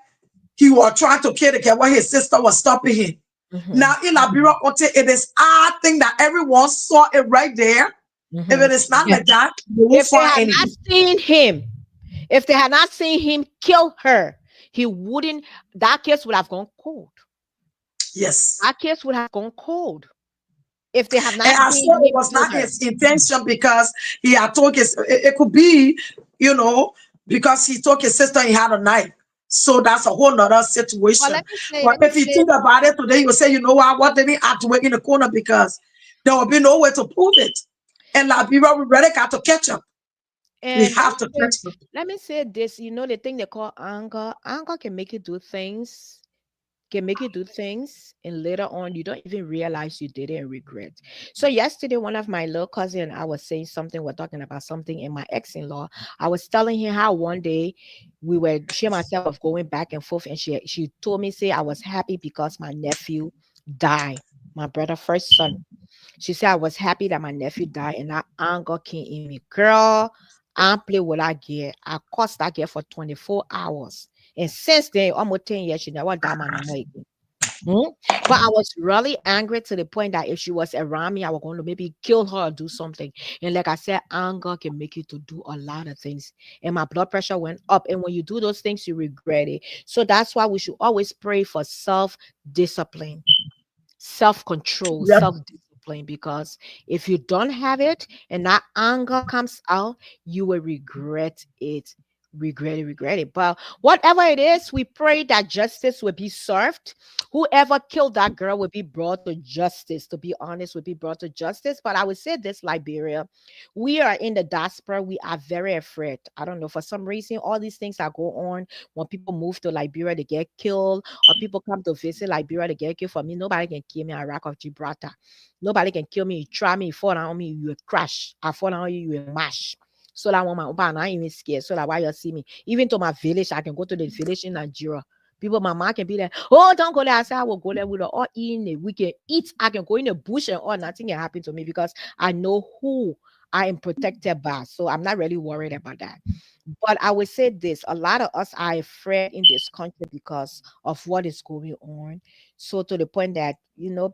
he was trying to kill the girl when his sister was stopping him. Mhm. Now in Liberia, it is our thing that everyone saw it right there. If Mhm. it is not like that, you won't If they find had not anything. seen him, if they had not seen him kill her, he wouldn't. That case would have gone cold. Yes. That case would have gone cold if they have And not I seen saw it him was kill not her. his intention, because he had told it could be, you know, because he told his sister he had a knife. So that's a whole nother Well, situation. let me say, But if you think about it today, you will say, you know what did he have to wait in the corner, because there will be no way to prove it. And Liberia, we really got to catch up. We and have to catch up. let me say this. You know the thing they call anger. Anger can make you do things can make you do things and later on you don't even realize you did it and regret. So yesterday one of my little cousin, I was saying something, we're talking about something, and my ex-in-law, I was telling him how one day we were she and myself of going back and forth, and she told me, say I was happy because my nephew died, my brother first son. She said I was happy that my nephew died, and that anger came in me. Girl, I play what I get. I cussed that girl for 24 hours. And since then, almost 10 years, she never died my number again. Hmm? But I was really angry to the point that if she was around me, I was going to maybe kill her or do something. And like I said, anger can make you to do a lot of things. And my blood pressure went up. And when you do those things, you regret it. So that's why we should always pray for self-discipline, self-control, Yep. self-discipline, because if you don't have it and that anger comes out, you will regret it. But whatever it is, we pray that justice will be served. Whoever killed that girl will be brought to justice. To be honest, will be brought to justice. But I would say this, Liberia, we are in the diaspora. We are very afraid. I don't know, for some reason, all these things that go on when people move to Liberia, they get killed, or people come to visit Liberia, they get killed. For me, nobody can kill me at Rock of Gibraltar. Nobody can kill me. You try me, you fall down on me, you will crash. I fall down on you, you will mash. So that one, my own, I ain't even scared. So that why you see me, even to my village, I can go to the village in Nigeria. People, my mom can be there. Oh, don't go there. I say I will go there with all in it. We can eat. I can go in the bush and all. Nothing can happen to me because I know who I am protected by. So I'm not really worried about that. But I would say this, a lot of us are afraid in this country because of what is going on. So to the point that,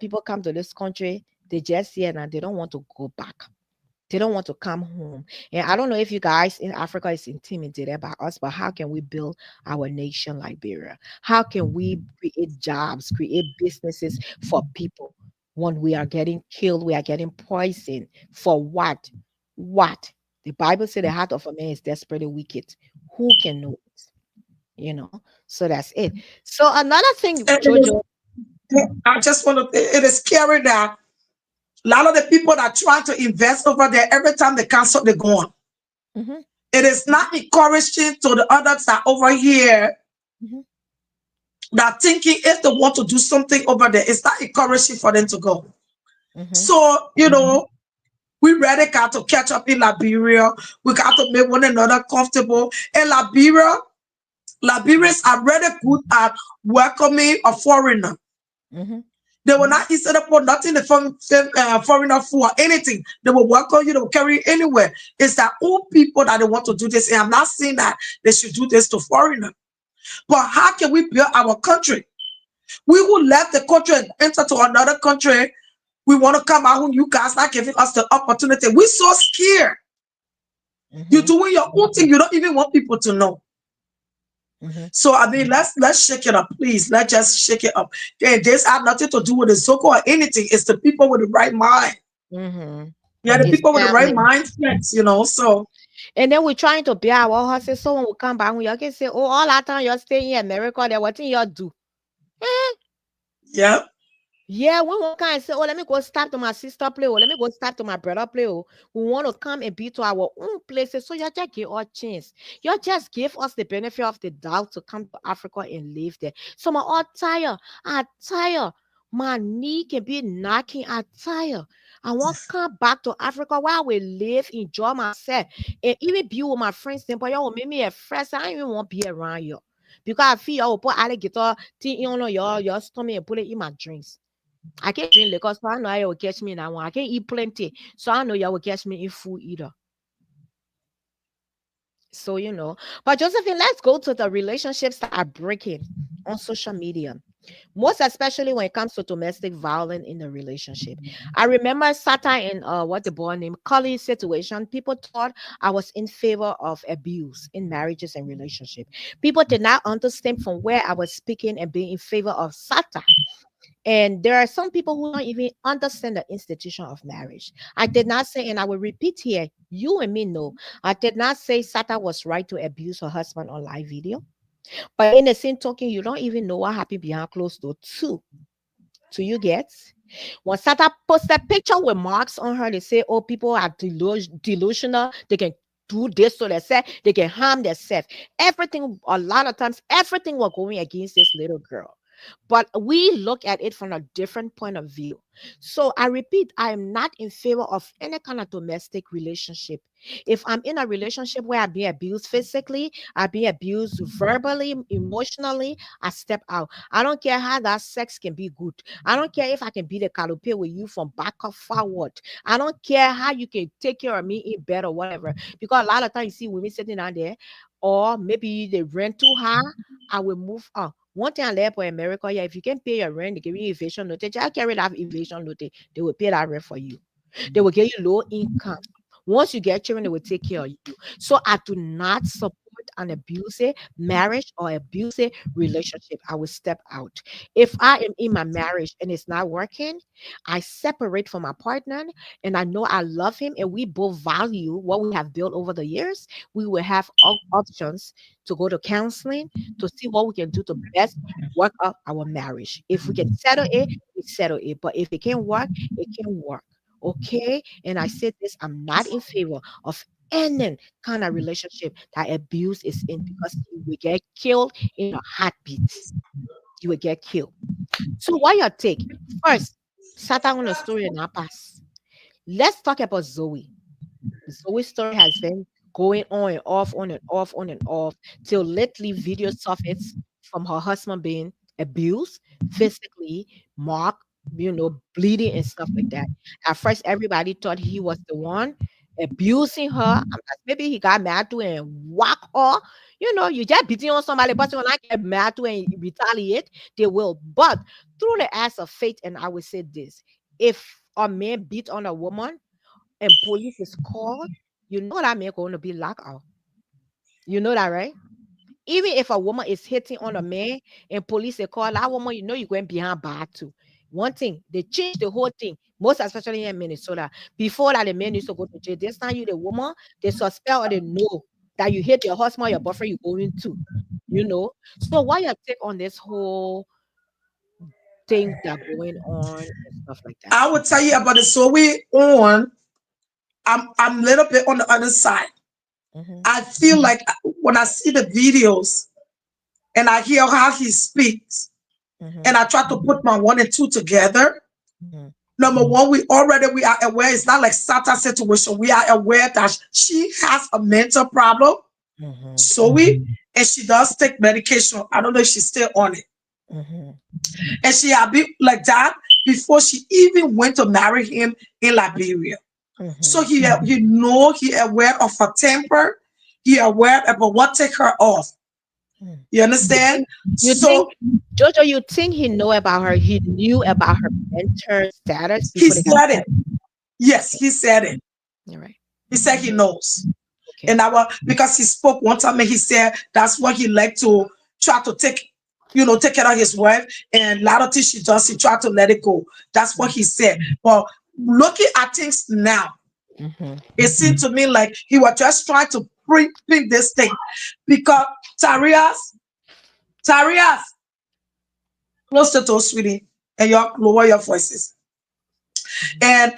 people come to this country, they just here and they don't want to go back. They don't want to come home. And I don't know if you guys in Africa is intimidated by us, but how can we build our nation, Liberia? How can we create jobs, create businesses for people when we are getting killed, we are getting poisoned? For what? What? The Bible said the heart of a man is desperately wicked. Who can know it? So that's it. So another thing, And Jojo. I just want to, it is scary that a lot of the people that try to invest over there, every time they cancel, they're gone. Mhm, It is not encouraging to the others that over here mhm, that thinking if they want to do something over there, it's not encouraging for them to go. mhm, So, we really got to catch up in Liberia. We got to make one another comfortable. In Liberia, Liberians are really good at welcoming a foreigner. mhm, They will not instead of put nothing the foreigner food or anything. They will welcome you. They will carry you anywhere. It's that old people that they want to do this. And I'm not saying that they should do this to foreigner. But how can we build our country? We will left the country and enter to another country. We want to come out when you guys not giving us the opportunity. We're so scared. You're mhm, doing your own thing. You don't even want people to know. mhm. So I mean, let's shake it up, please. Let's just shake it up. And this have nothing to do with the Zoko or anything. It's the people with the right mind. Mhm. Yeah, the His people with the right family. mindset. So And then we're trying to bear our horses. So when we come back, we can say, oh, all that time you're staying in America, then what thing you do? Eh, yeah, yeah, we won't come and say, oh, let me go stop to my sister play, or let me go stop to my brother play. Oh, we want to come and be to our own places. So you just give us chance. You just give us the benefit of the doubt to come to Africa and live there. So my all tired. I tired. My knee can be knocking. I tired. I want to come back to Africa where I will live, enjoy myself, and even be with my friends. Then, but you will make me a fresh. I don't even want to be around you. Because I feel you will put alligator thing on your stomach and put it in my drinks. I can't drink liquor, so I know you will catch me in that one. I can eat plenty, so I know you will catch me in food either. So but Josephine, let's go to the relationships that are breaking on social media. Most especially when it comes to domestic violence in a relationship. I remember Sata in what the boy named Cully's situation. People thought I was in favor of abuse in marriages and relationship. People did not understand from where I was speaking and being in favor of Sata. And there are some people who don't even understand the institution of marriage. I did not say, and I will repeat here, you and me know, I did not say Sata was right to abuse her husband on live video. But in the same token, you don't even know what happened behind closed door too. Do you get? When Sata posts that picture with marks on her, they say, oh, people are delusional. They can do this to themselves. They can harm themselves. Everything, a lot of times, everything was going against this little girl. But we look at it from a different point of view. So I repeat, I am not in favor of any kind of domestic relationship. If I'm in a relationship where I'm being abused physically, I'm being abused verbally, emotionally, I step out. I don't care how that sex can be good. I don't care if I can be the calope with you from back or forward. I don't care how you can take care of me in bed or whatever. Because a lot of times you see women sitting down there, or maybe they rent too high, I will move on. One thing I learned for America, yeah, if you can pay your rent, they give you evasion notice. Just carry that evasion notice. They will pay that rent for you. They will give you low income. Once you get children, they will take care of you. So I do not support an abusive marriage or abusive relationship. I will step out. If I am in my marriage and it's not working, I separate from my partner and I know I love him and we both value what we have built over the years. We will have options to go to counseling to see what we can do to best work out our marriage. If we can settle it, we settle it. But if it can't work, it can work. Okay. And I said this, I'm not in favor of any kind of relationship that abuse is in because you will get killed in a heartbeat. You will get killed. So what your take? First, Satan on a story and not pass. Let's talk about Zoe. Zoe's story has been going on and off, on and off, on and off, till lately video surfaced from her husband being abused, physically, mocked, bleeding and stuff like that. At first, everybody thought he was the one, abusing her. Maybe he got mad to and whack her. You know, you just beating on somebody, but when I get mad to and retaliate, they will. But through the acts of faith, and I will say this: if a man beat on a woman and police is called, you know that man going to be locked out. You know that, right? Even if a woman is hitting on a man and police they call that woman, you know you're going behind bar too. One thing, they changed the whole thing, most especially in Minnesota. Before that, the man used to go to jail. This time you the woman, they suspect or they know that you hit your husband, your boyfriend, you going to. You know? So why your take on this whole thing that going on and stuff like that? I will tell you about it. So we on. I'm a little bit on the other side. Mm-hmm, I feel like when I see the videos and I hear how he speaks, mm-hmm, and I try to put my one and two together. mm-hmm, Number one, we are aware. It's not like Sata situation. We are aware that she has a mental problem. mm-hmm, So and she does take medication. I don't know if she's still on it. mm-hmm, And she had been like that before she even went to marry him in Liberia. So mm-hmm. he aware of her temper. He aware about what take her off. Mm. You You understand? think you think So Jojo, you think he know about her? He knew about her mentor status he before they got said it. married. Yes, Okay, he said it. all right. He said he knows. Okay. And because he spoke one time and he said that's what he liked to try to take care of his wife. And a lot of things she does, he tried to let it go. That's what he said. But looking at things now, Mm-hmm. it seemed to me like he was just trying to bring this thing. Because Tarias, close to those, sweetie, and you lower your voices. And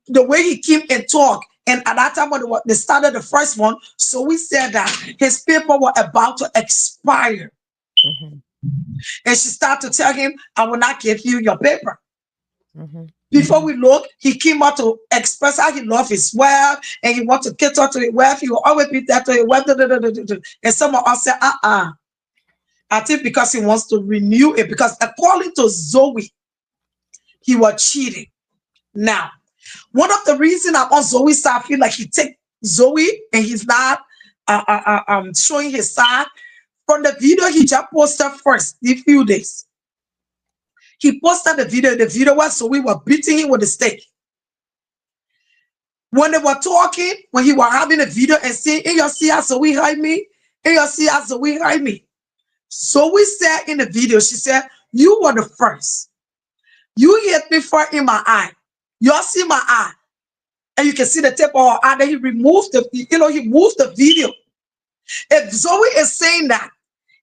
the way he came and talked, and at that time when they started the first one, so we said that his paper were about to expire. Mm-hmm. And she started to tell him, I will not give you your paper. Mm-hmm. Before we look, he came out to express how he loved his wife and he want to cater to his wife. He will always be there to his wife. And some of us said, I think because he wants to renew it. Because according to Zoe, he was cheating. Now, one of the reasons I'm on Zoe's side, I feel like he take Zoe and he's not showing his side. From the video he just posted first, a few days. He posted the video. The video was Zoe were beating him with a stick. When they were talking, when he was having a video and saying, in your see how Zoe hide me, in your see how Zoe hide me. Zoe said in the video, she said, you were the first. You hit me far in my eye. You all see my eye. And you can see the tip of her eye. Then he removed he moved the video. If Zoe is saying that,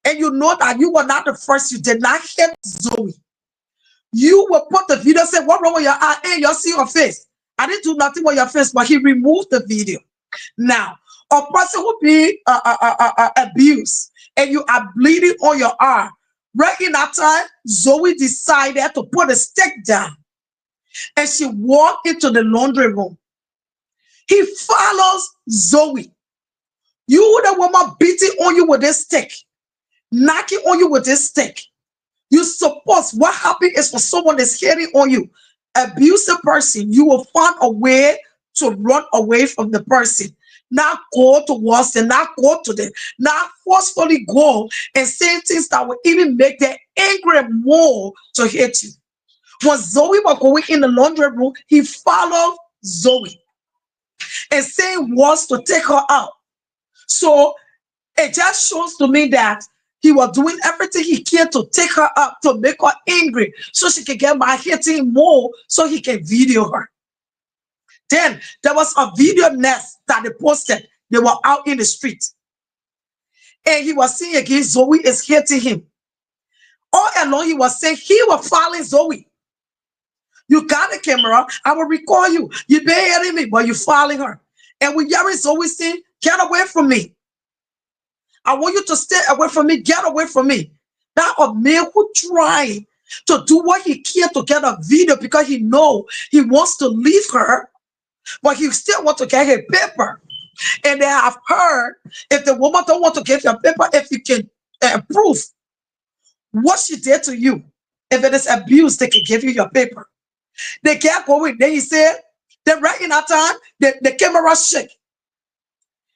and you know that you were not the first, you did not hit Zoe. You will put the video, say, what wrong with your eye? Hey, you see your face. I didn't do nothing with your face, but he removed the video. Now, a person who be abused and you are bleeding on your arm, right in that time, Zoe decided to put a stick down and she walked into the laundry room. He follows Zoe. You, the woman, beating on you with this stick, knocking on you with this stick. You suppose what happened is for someone that's hitting on you, abuse a person, you will find a way to run away from the person. Not go towards them, not go to them, not forcefully go and say things that will even make them angry more to hate you. When Zoe was going in the laundry room, he followed Zoe and saying words to take her out. So it just shows to me that he was doing everything he can to take her up, to make her angry, so she can get my hitting more, so he can video her. Then there was a video nest that they posted. They were out in the street. And he was saying again, Zoe is hitting him. All along, he was saying he was following Zoe. You got the camera, I will record you. You've been hitting me, but you're following her. And we hearing Zoe saying, get away from me. I want you to stay away from me. Get away from me. That a man who tried to do what he can to get a video because he know he wants to leave her, but he still want to get her paper. And they have heard if the woman don't want to get your paper, if you can prove what she did to you, if it is abuse, they can give you your paper. They kept going. Then he said, Then right in that time, the camera shake.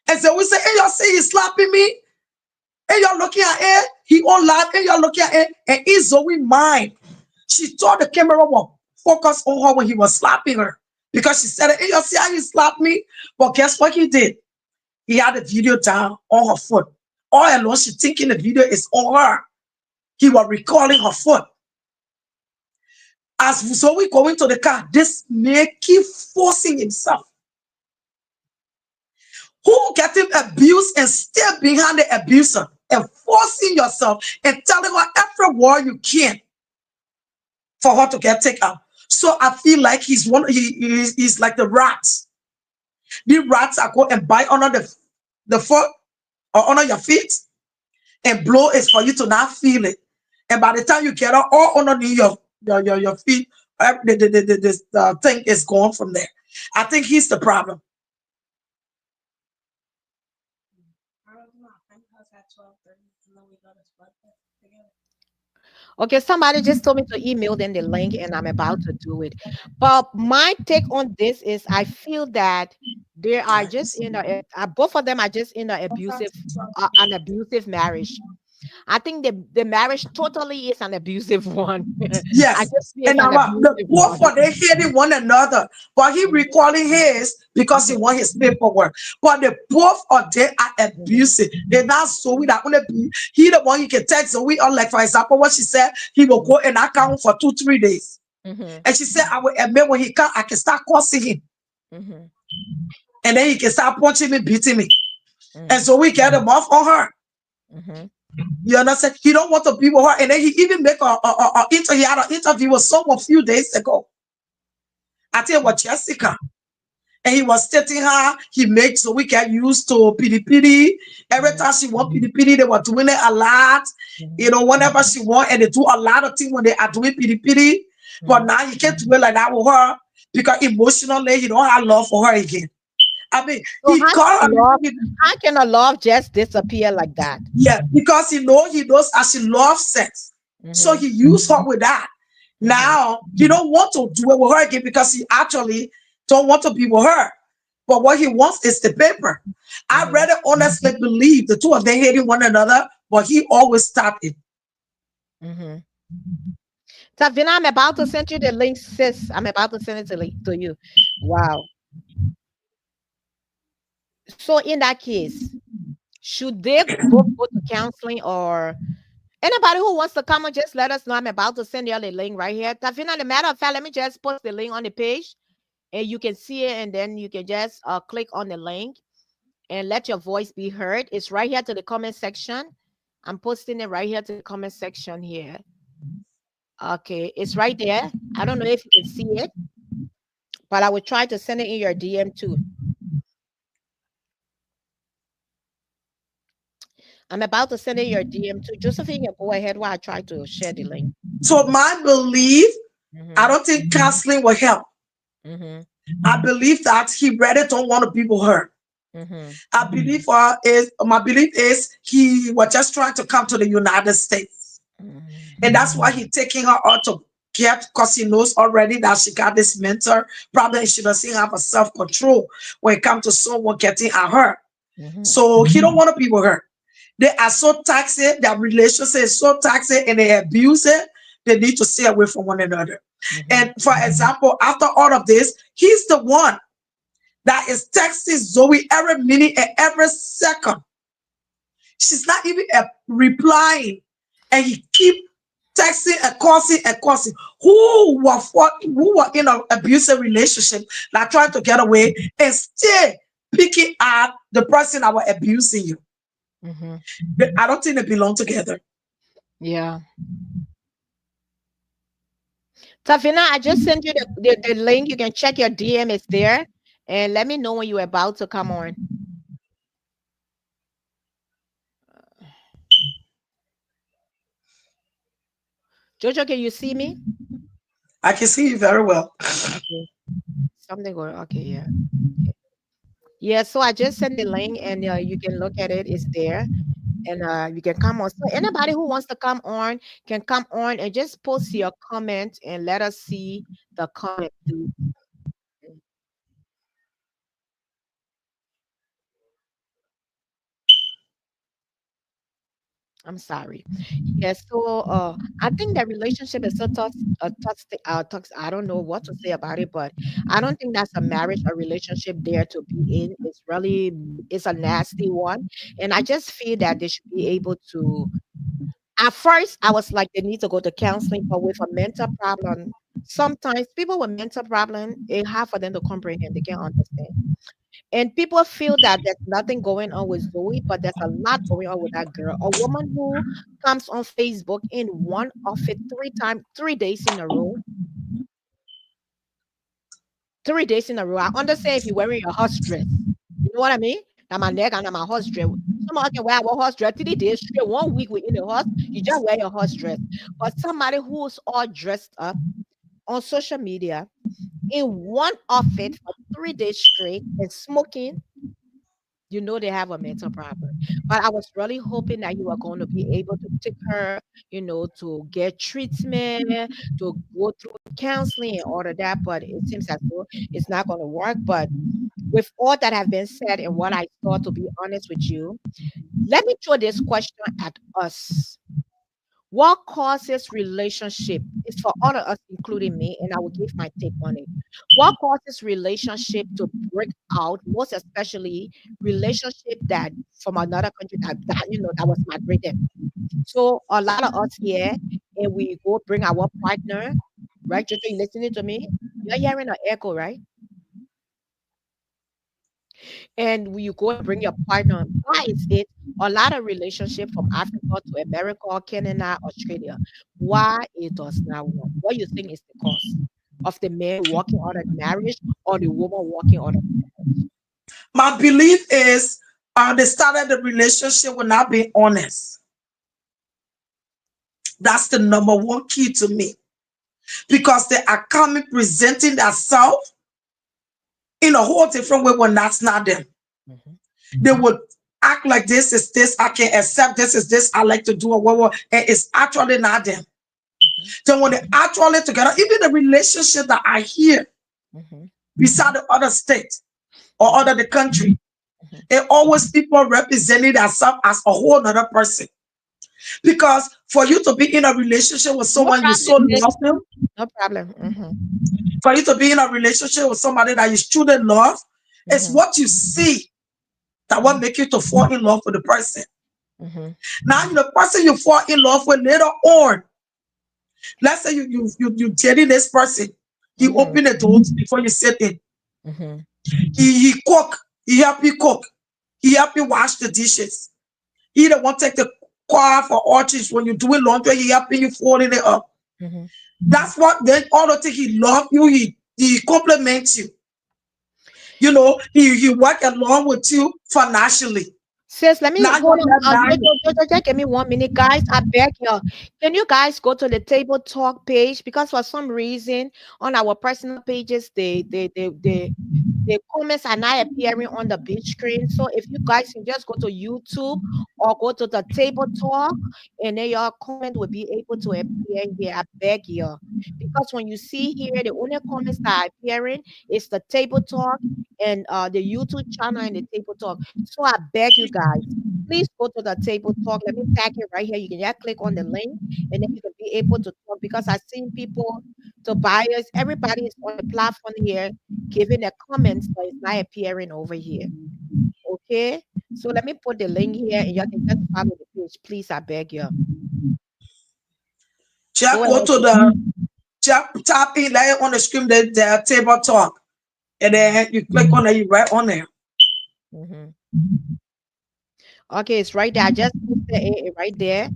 And so we say, hey, y'all see he's slapping me? And you're looking at it, he on live, and you're looking at it, and it's Zoe mind. She thought the camera was focused on her when he was slapping her. Because she said, hey, you see how he slapped me? But guess what he did? He had the video down on her foot. All along, she thinking the video is on her. He was recalling her foot. As Zoe going to the car, this man keep forcing himself. Who getting abused and still behind the abuser and forcing yourself and telling her every word you can for her to get taken out. So I feel like he's like the rats. The rats are go and bite under the foot or under your feet, and blow is for you to not feel it. And by the time you get up all underneath your feet, the thing is gone from there. I think he's the problem. Okay, somebody just told me to email them the link and I'm about to do it. But my take on this is I feel that they are just in both of them are just in an abusive marriage. I think the marriage totally is an abusive one. I Yes. just see it's And an the abusive both one. for they hating one another, but he recalling his because he want his paperwork. But the both of them are abusive. They're not so we that only be he the one you can text. So we are like, for example, what she said, he will go and account for 2-3 days. Mhm, And she said, I will admit when he come, I can start cursing him. mhm, And then he can start punching me, beating me. And mhm, so we get him off on her. mhm, You understand? He don't want to be with her. And then he even make he had an interview with someone a few days ago. I think it was Jessica. And he was stating her, he made so we get used to pity pity. Every time she want pity pity, they were doing it a lot. You mhm, know, whenever she want, and they do a lot of things when they are doing pity pity. But mhm. now he can't do it like that with her because emotionally he don't have love for her again. I mean, So he called her. how can a love just disappear like that? Yeah, because he knows as she loves sex. So Mhm, he used her with that. mhm, Now he don't want to do it with her again because he actually don't want to be with her. But what he wants is the paper. I mhm, rather honestly believe the two of them hating one another, but he always stopped it. mhm. Tavina, I'm about to send you the link, sis. I'm about to send it to you. Wow. So in that case, should they both go to counseling or anybody who wants to come and just let us know? I'm about to send you the link right here. Tavina, the matter of fact, let me just post the link on the page and you can see it and then you can just click on the link and let your voice be heard. It's right here to the comment section. I'm posting it right here to the comment section here. Okay, it's right there. I don't know if you can see it, but I will try to send it in your DM too. I'm about to send it in your DM too. Josephine, you go ahead while I try to share the link. So my belief, I Mm-hmm. don't think counseling will help. Mm-hmm. I believe that he really don't want to be with her. Mm-hmm. I believe is my belief is he was just trying to come to the United States. Mm-hmm. And that's why he taking her out to get because he knows already that she got this mental problem and she doesn't have a self-control when it comes to someone getting at her. Mm-hmm. So he don't want to be with her. They are so toxic, their relationship is so toxic and they abuse it, they need to stay away from one another. Mm-hmm. And for example, after all of this, he's the one that is texting Zoe every minute and every second. She's not even replying, and he keep texting and cursing and cursing. Who were in an abusive relationship, like trying to get away, and still picking at the person that were abusing you. Mm-hmm. I don't think they belong together. Yeah. Tavina, I just sent you the link. You can check your DM, it's there. And let me know when you're about to come on. Jojo, can you see me? I can see you very well. Okay. Something going okay, yeah. Okay. Yeah, so I just sent the link and you can look at it. It's there. And you can come on. So anybody who wants to come on can come on and just post your comment and let us see the comment too. I'm sorry. Yes, so I think that relationship is so toxic, toxic. I don't know what to say about it, but I don't think that's a marriage or relationship there to be in. It's a nasty one, and I just feel that they should be able to. At first, I was like, they need to go to counseling, but with a mental problem, sometimes people with mental problem, it's hard for them to comprehend. They can't understand. And people feel that there's nothing going on with Zoe, but there's a lot going on with that girl. A woman who comes on Facebook in one outfit 3 days in a row. 3 days in a row. I understand if you're wearing your horse dress. You know what I mean? Now my neck and my horse dress. Someone can wear a horse dress 3 days straight, 1 week within the horse. You just wear your horse dress. But somebody who's all dressed up on social media in one outfit for 3 days straight and smoking, you know they have a mental problem. But I was really hoping that you were going to be able to take her, to get treatment, to go through counseling and all of that. But it seems as though it's not going to work. But with all that have been said and what I saw, to be honest with you, let me throw this question at us. What causes relationship? It's for all of us, including me, and I will give my take on it. What causes relationship to break out, most especially relationship that from another country that was migrated? So a lot of us here, and we go bring our partner, right? Jojo, you listening to me? You're hearing an echo, right? And you go and bring your partner. Why is it a lot of relationship from Africa to America, Canada, Australia? Why it does not work? What you think is the cause of the man walking out of the marriage or the woman walking out of the marriage? My belief is they started the relationship with not being honest. That's the number one key to me because they are coming presenting themselves in a whole different way when that's not them. Mhm, They would act like this is this, I can accept this is this, I like to do or whatever, and it's actually not them. mhm, So when they actually together, even the relationship that I hear mhm, beside the other state or mhm, other the country, mhm. it always people representing themselves as a whole other person. Because for you to be in a relationship with No someone you problem, so sis. love them, No problem. Mhm, for you to be in a relationship with somebody that you truly love, it's mhm, what you see that will mhm, make you to fall in love with the person. mhm, Now the person you fall in love with later on, let's say you dating this person, he mhm, open the doors before you sit in. mhm. He cook, he help you cook, he help you wash the dishes. He the one take the car for orchards when you're doing laundry, he helping you folding it up. Mhm. That's what then all the thing he love you, he compliments you. You know, he work along with you financially. Sis, let me Now hold you on. get married. Just give me 1 minute, guys. I beg you. Can you guys go to the table talk page? Because for some reason on our personal pages, the comments are not appearing on the big screen. So if you guys can just go to YouTube or go to the table talk, and then your comment will be able to appear here. I beg you. Because when you see here, the only comments that are appearing is the table talk and the YouTube channel and the table talk. So I beg you guys, please go to the table talk. Let me tag it right here. You can just click on the link and then you can be able to talk because I've seen people, to buyers, everybody is on the platform here giving their comments, but it's not appearing over here. Okay. So let me put the link here and you can just follow the page. Please, I beg you. Go Just go ahead. to the just tap in like on the screen the table talk. And then you click on it, you right on there. Mm-hmm. Okay, it's right there. I just posted it right there.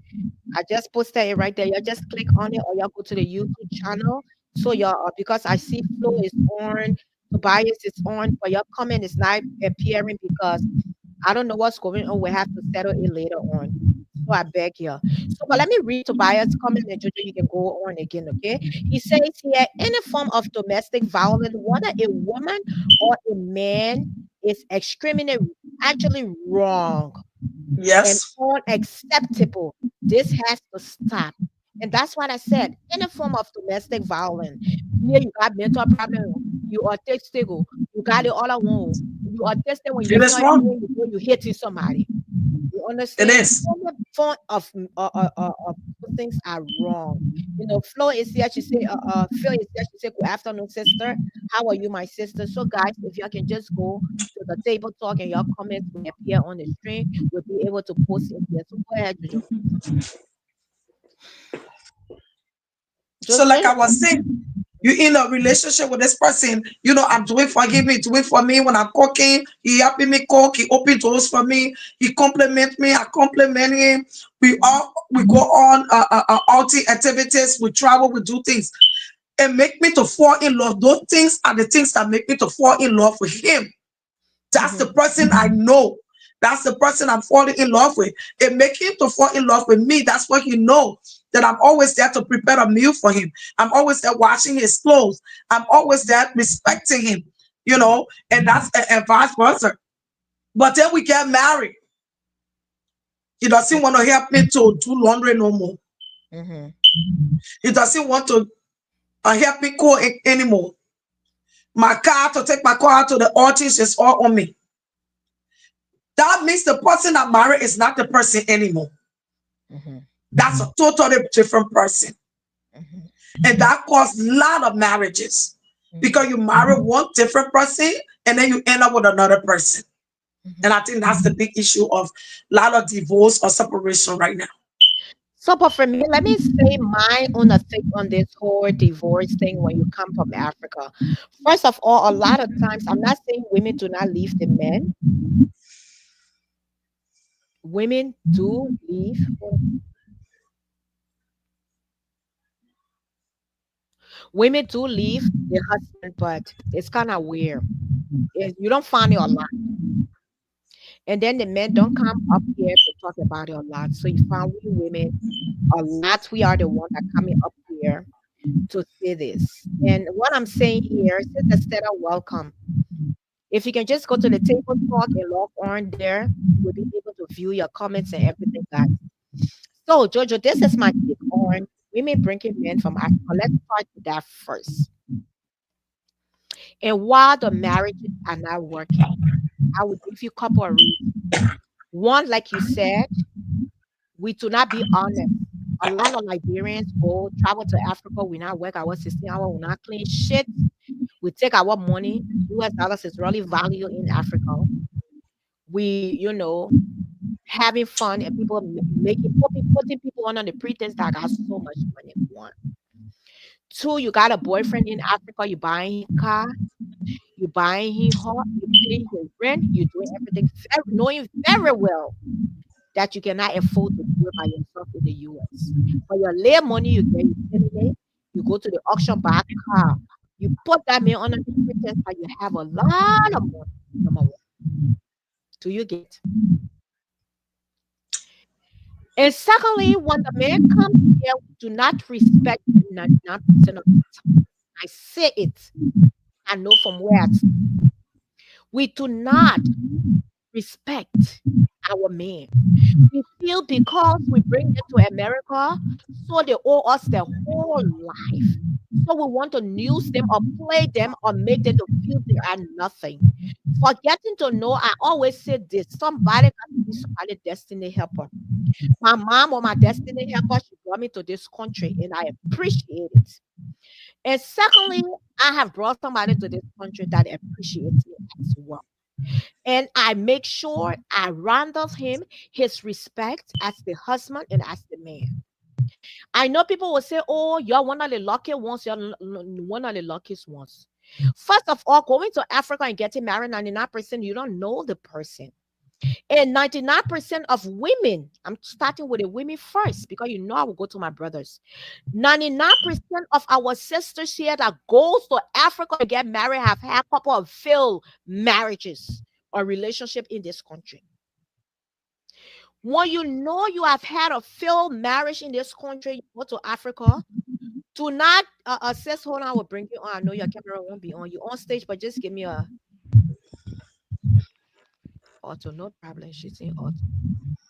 I just posted it right there. You just click on it or you go to the YouTube channel. So your because I see Flow is on, Tobias is on, but your comment is not appearing because I don't know what's going on. We have to settle it later on. So I beg you. So, but let me read Tobias' comment and Jojo, you can go on again, okay? He says here, any form of domestic violence, whether a woman or a man, is extremely actually wrong and Yes. unacceptable. This has to stop. And that's what I said. Any form of domestic violence. Yeah, you got mental problem. You autistic. You got it all I want. You autistic when you It see is how wrong. you go, you hitting somebody. You It understand? is. So many form of things are wrong. Flo is here. She say, Phil is here. She say, good afternoon, sister. How are you, my sister? So, guys, if y'all can just go to the table talk and your comments will appear on the screen, we'll be able to post it here. So, go ahead, Jojo. So, like Jojo. I was saying, you in a relationship with this person, I'm doing forgive me, doing for me when I'm cooking. He helping me cook, he open doors for me, he compliment me, I compliment him. We go on outing activities, we travel, we do things. It make me to fall in love. Those things are the things that make me to fall in love with him. That's Mm-hmm. the person I know. That's the person I'm falling in love with. It make him to fall in love with me. That's what he know. That I'm always there to prepare a meal for him. I'm always there washing his clothes. I'm always there respecting him. And that's and vice versa. But then we get married. He doesn't want to help me to do laundry no more. Mm-hmm. He doesn't want to help me cook anymore. My car, to take my car to the audience, is all on me. That means the person I marry is not the person anymore. Mm-hmm. That's a totally different person. Mm-hmm. And that caused a lot of marriages Mm-hmm. because you marry one different person and then you end up with another person. Mm-hmm. And I think that's the big issue of a lot of divorce or separation right now. So, but for me, let me say my own take on this whole divorce thing when you come from Africa. First of all, a lot of times, I'm not saying women do not leave the men. Women do leave. Women do leave their husband, but it's kind of weird. You don't find it a lot. And then the men don't come up here to talk about it a lot. So you find we women, a lot, we are the one that coming up here to say this. And what I'm saying here, Sister Stella, welcome. If you can just go to the table talk and log on there, we'll be able to view your comments and everything, guys. So, Jojo, this is my take on women bringing men from Africa. Let's start with that first. And while the marriages are not working, I will give you a couple of reasons. One, like you said, we do not be honest. A lot of Liberians go travel to Africa. We not work our 16 hours. We not clean shit. We take our money. US dollars is really value in Africa. We, having fun and people putting people on the pretense that I got so much money. One. Two, you got a boyfriend in Africa. You buying his car. You buying his house. You paying his rent. You doing everything knowing very well that you cannot afford to do it by yourself in the US. For your little money you get, you spend it, you go to the auction, buy a car. You put that man under the pretense that you have a lot of money. Number one. Do you get? And secondly, when the man comes here, we do not respect him 99% of the time. I say it. I know from where we do not respect our men. We feel because we bring them to America, so they owe us their whole life. So we want to use them or play them or make them to feel they are nothing. Forgetting to know, I always say this: somebody got to be somebody's destiny helper. My mom or my destiny helper, she brought me to this country, and I appreciate it. And secondly, I have brought somebody to this country that appreciates me as well. And I make sure I render him his respect as the husband and as the man. I know people will say, oh, you're one of the lucky ones, one of the luckiest ones. First of all, going to Africa and getting married, 99%, you don't know the person. And 99% of women, I'm starting with the women first because I will go to my brothers. 99% of our sisters here that goes to Africa to get married have had a couple of failed marriages or relationship in this country. When you know you have had a failed marriage in this country, you go to Africa. Do not assess. Hold on, I will bring you on. I know your camera won't be on. You on stage, but just give me a auto. No problem. She's in auto.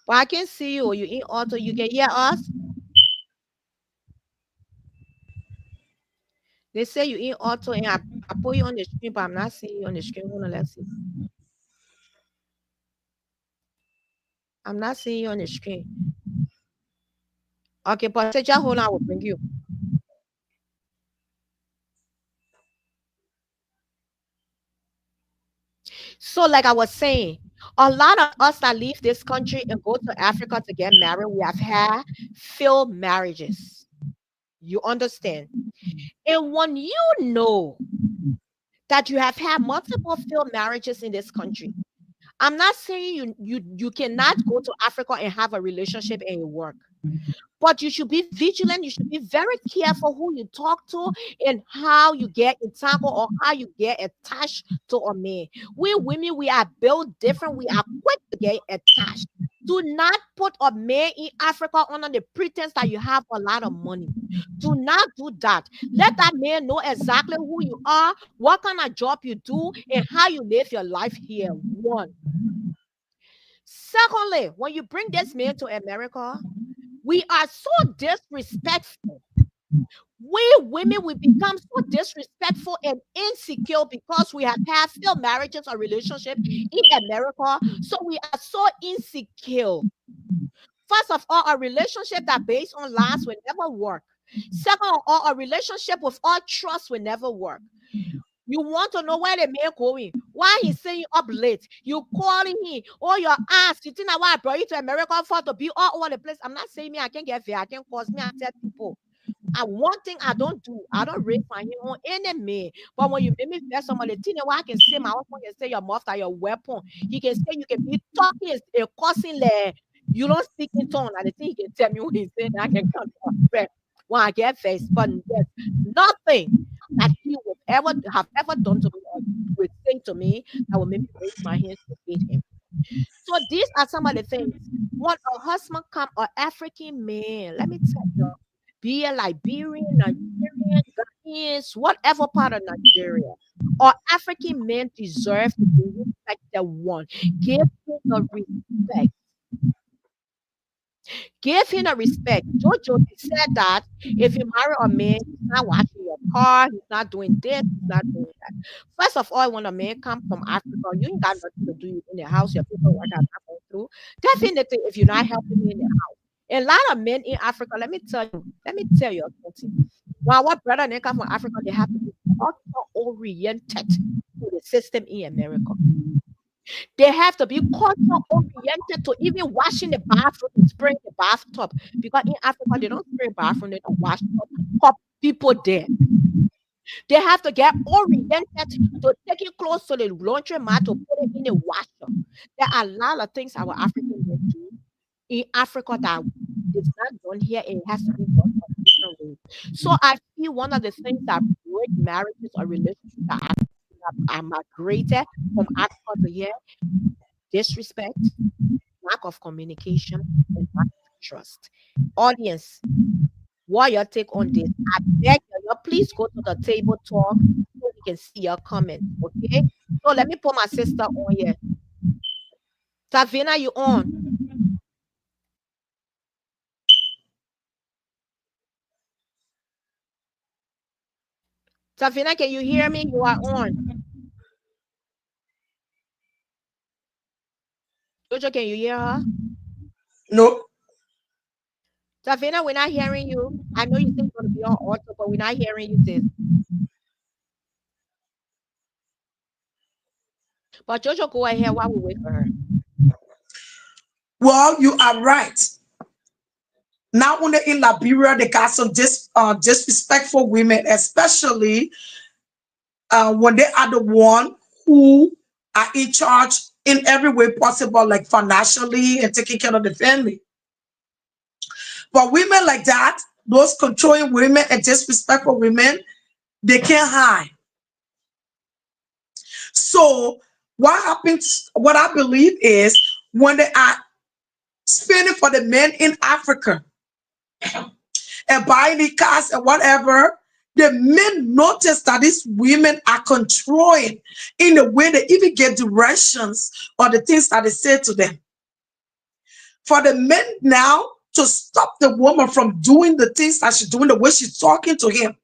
But I can see you. You in auto. You can hear us. They say you in auto, and I put you on the screen, but I'm not seeing you on the screen. Hold on, let's see. I'm not seeing you on the screen. Okay, but just hold on, I will bring you. So, like I was saying, a lot of us that leave this country and go to Africa to get married, we have had failed marriages. You understand? And when you know that you have had multiple failed marriages in this country, I'm not saying you cannot go to Africa and have a relationship and it work. But you should be vigilant. You should be very careful who you talk to and how you get entangled or how you get attached to a man. We women, we are built different. We are quick to get attached. Do not put a man in Africa under the pretense that you have a lot of money. Do not do that. Let that man know exactly who you are, what kind of job you do, and how you live your life here. One. Secondly, when you bring this man to America, we are so disrespectful. We women, we become so disrespectful and insecure because we have had failed marriages or relationships in America. So we are so insecure. First of all, a relationship that based on lies will never work. Second of all, a relationship with all trust will never work. You want to know where the man going? Why he's staying up late? You calling him or your ass. You think that why I brought you to America for to be all over the place? I'm not saying me I can't get there. I can cause me. I tell people. And one thing I don't do, I don't raise my hand on any man. But when you make me feel somebody, the thing why I can say my husband can say your mouth are your weapon. He can say you can be talking a cussing like you don't speak in tongue. And the thing he can tell me what he's saying, I can come to respect when I get faced. But yes, nothing that he would ever have ever done to me or would say to me that would make me raise my hands to hate him. So these are some of the things. When a husband come, an African man, let me tell you, be a Liberian, Nigerian, Ghanaians, whatever part of Nigeria, or African men deserve to be respected. One, give him the respect. Give him a respect. Jojo said that if you marry a man, he's not washing your car, he's not doing this, he's not doing that. First of all, when a man comes from Africa, you ain't got nothing to do in the house, your paperwork are not going through. Definitely, if you're not helping me in the house. A lot of men in Africa, let me tell you something. While what brother and they come from Africa, they have to be culture oriented to the system in America. They have to be culture oriented to even washing the bathroom and spraying the bathtub. Because in Africa, they don't spray bathroom, they don't wash up people there. They have to get oriented to taking clothes to the laundry mat to put it in the washer. There are a lot of things our African men do in Africa that is not done here and it has to be done a different way. So I feel one of the things that break marriages or relationships that are migrated from Africa to here, disrespect, lack of communication, and lack of trust. Audience, what your take on this? I beg you, please go to the table talk so we can see your comment. Okay. So let me put my sister on here. Savina, you on? Savina, can you hear me? You are on. Jojo, can you hear her? No. Savina, we're not hearing you. I know you think you're going to be on auto, but we're not hearing you, sis. But Jojo, go ahead while we wait for her. Well, you are right. Now, only in Liberia, they got some disrespectful women, especially when they are the one who are in charge in every way possible, like financially and taking care of the family. But women like that, those controlling women and disrespectful women, they can't hide. So what happens, what I believe is when they are spending for the men in Africa and buying the cars and whatever, the men notice that these women are controlling in the way they even get directions or the things that they say to them. For the men now to stop the woman from doing the things that she's doing, the way she's talking to him.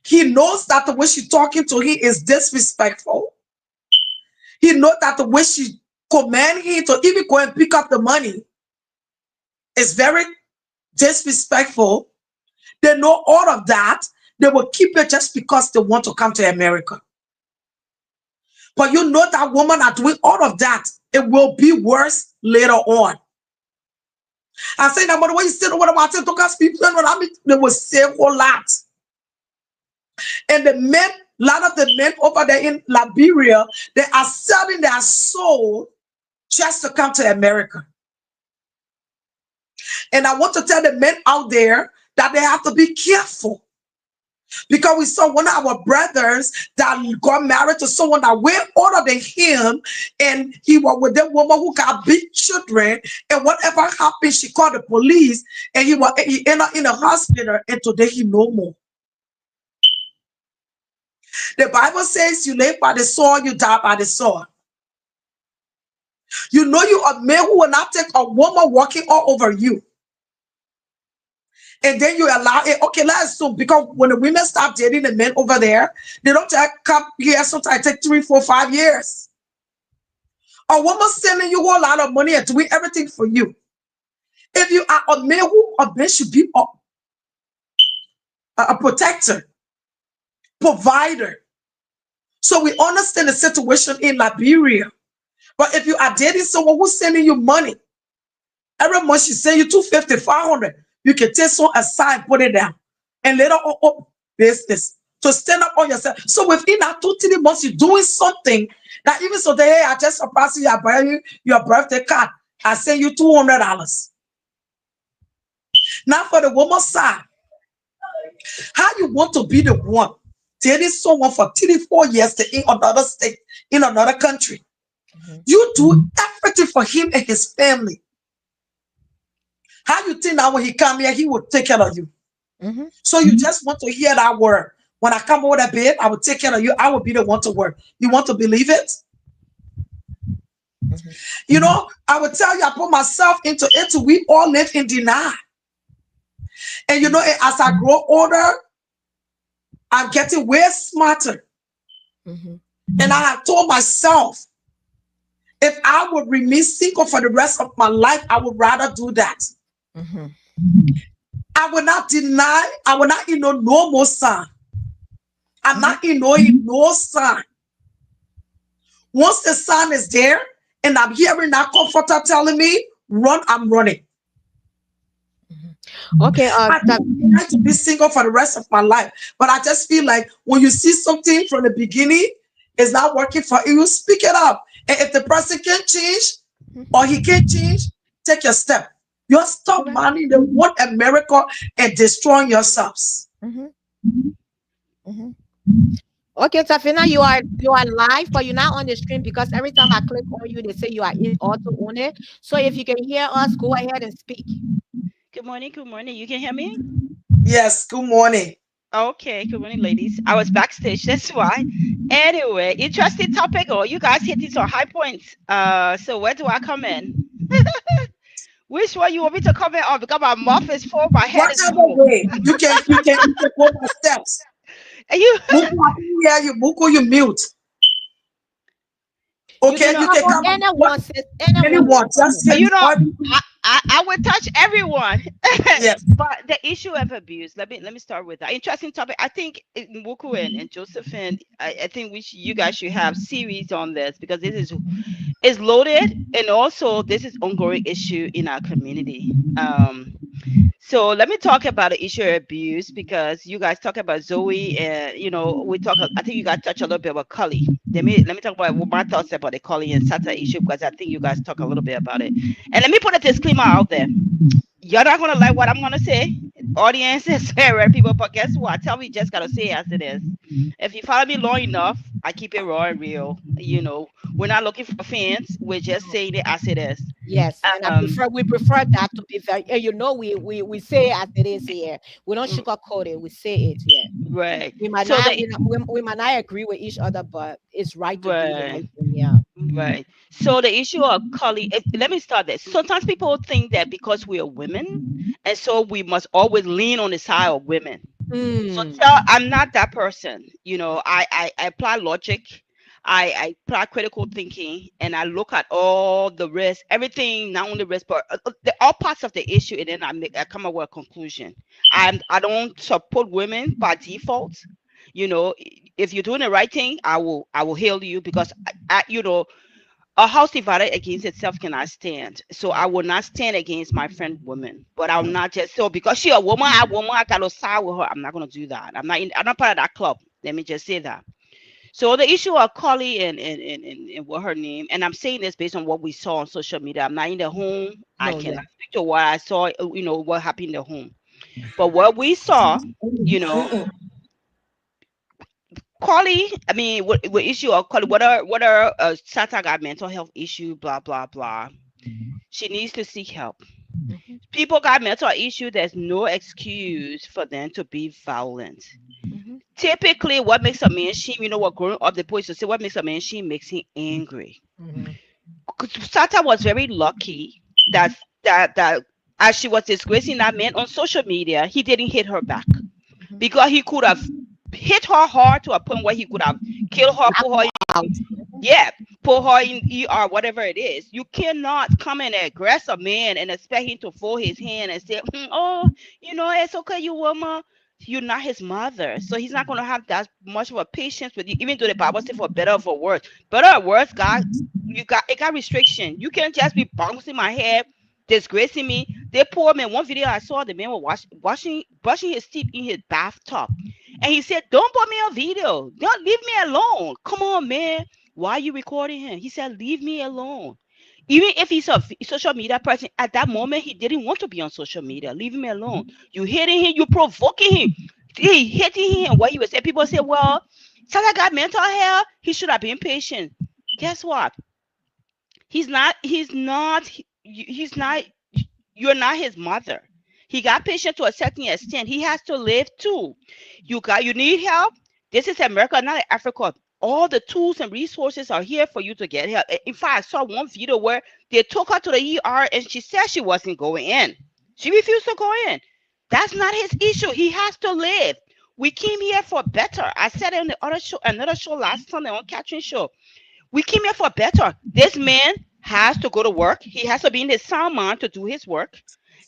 He knows that the way she's talking to him is disrespectful. He knows that the way she command him to even go and pick up the money is very disrespectful. They know all of that. They will keep it just because they want to come to America. But you know that woman are doing all of that. It will be worse later on. I say that, but when you say what about it, people, I mean, they will say a whole lot. And the men, a lot of the men over there in Liberia, they are selling their soul just to come to America. And I want to tell the men out there that they have to be careful. Because we saw one of our brothers that got married to someone that way older than him, and he was with that woman who got big children, and whatever happened, she called the police, and he ended up in the hospital, and today he no more. The Bible says you live by the sword, you die by the sword. You know you are a man who will not take a woman walking all over you. And then you allow it. Okay, let's assume, because when the women stop dating the men over there, they don't come here. Sometimes take 3, 4, 5 years. A woman sending you a whole lot of money and doing everything for you. If you are a man who a man should be a protector, provider. So we understand the situation in Liberia. But if you are dating someone who's sending you money, every month she send you 250, 500, you can take some aside, put it down, and later on business to stand up on yourself. So within that 2, 3 months, you're doing something that even so, hey, I just surpassed you, I buy you your birthday card, I send you $200. Now for the woman's side, how you want to be the one dating someone for 3, 4 years in another state, in another country. You do everything for him and his family. How you think that when he come here, he will take care of you? So you just want to hear that word. When I come over the bed, I will take care of you. I will be the one to work. You want to believe it? You know, I will tell you, I put myself into it. We all live in denial. And you know, as I grow older, I'm getting way smarter. And I have told myself, if I would remain single for the rest of my life, I would rather do that. I will not deny, I will not ignore no more son. I'm not ignoring no son. Once the son is there and I'm hearing that comforter telling me, run, I'm running. Okay. I don't like to be single for the rest of my life. But I just feel like when you see something from the beginning, it's not working for you, speak it up. And if the person can change or he can't change, take your step. You stop minding the one America and destroying yourselves. Okay, Tafina, you are live, but you're not on the screen because every time I click on you, they say you are in auto owner. So if you can hear us, go ahead and speak. Good morning. Good morning. You can hear me? Yes, good morning. Okay. Good morning, ladies. I was backstage. That's why. Anyway, interesting topic. Oh, you guys hitting some high points. So where do I come in? Which one you want me to comment on? Because my mouth is full, my head is Whatever full. way you can go by steps. And you, Buku, I can hear you. Buku, you mute. You Okay, can you come can on come. anyone, sis. Anyone Anyone, can come just on. hit you know, all. I would touch everyone. Yes. But the issue of abuse, let me start with that interesting topic. I think Wuku and Josephine, I think you guys should have series on this because this is loaded, and also this is ongoing issue in our community. So let me talk about the issue of abuse because you guys talk about Zoe, and we talk. I think you guys touch a little bit about Cully. Let me talk about what my thoughts about the Cully and Sata issue because I think you guys talk a little bit about it. And let me put a disclaimer out there. You're not gonna like what I'm gonna say. Audience is favorite people, but guess what? Tell me, just gotta say it as it is. If you follow me long enough, I keep it raw and real. We're not looking for fans. We're just saying it as it is. Yes, and we prefer that to be very. We say it as it is here. We don't sugarcoat it. We say it here. Right. We might So not the we might not agree with each other, but it's right to do the right. right thing. Yeah. Right. So the issue of Cully, let me start this. Sometimes people think that because we are women, and so we must always lean on the side of women. So I'm not that person. I apply logic. I apply critical thinking and I look at all the risks, everything, not only risk, but all parts of the issue, and then I come up with a conclusion. I don't support women by default. You know, if you're doing the right thing, I will hail you because a house divided against itself cannot stand. So I will not stand against my friend woman. But I'll not just so because she a woman, I gotta side with her. I'm not gonna do that. I'm not part of that club. Let me just say that. So the issue of Carly and what her name, and I'm saying this based on what we saw on social media. I'm not in the home. I No, yeah. cannot speak to what I saw, what happened in the home. But what we saw, you know, Carly, I mean, what issue of Carly, what are Sata got mental health issue, blah, blah, blah. She needs to seek help. Mhm, People got mental issue. There's no excuse for them to be violent. mhm, Typically, what makes a man shame, what growing up, the boys to say what makes a man shame makes him angry. mhm, Sata was very lucky that as she was disgracing that man on social media, he didn't hit her back mhm. because he could have hit her hard to a point where he could have killed her, put her Out. yeah, put her in ER, whatever it is. You cannot come and aggress a man and expect him to fold his hand and say, "Oh, it's okay, you woman." You're not his mother, so he's not gonna have that much of a patience with you. Even though the Bible says for better or for worse, better or worse, God, it got restriction. You can't just be bouncing my head, disgracing me. The poor man. One video I saw, the man was washing brushing his teeth in his bathtub, and he said, "Don't put me on video. Don't leave me alone. Come on, man." Why are you recording him? He said, "Leave me alone." Even if he's a social media person, at that moment, he didn't want to be on social media. Leave him alone. You hitting him, you provoking him. He hitting him. What he was saying, people say, well, Salah got mental health. He should have been patient. Guess what? He's not, you're not his mother. He got patient to a certain extent. He has to live too. You need help. This is America, not Africa. All the tools and resources are here for you to get help. In fact, I saw one video where they took her to the ER and she said she wasn't going in. She refused to go in. That's not his issue. He has to live. We came here for better. I said it on the other show, another show last Sunday on Catherine show. We came here for better. This man has to go to work. He has to be in his sound mind to do his work.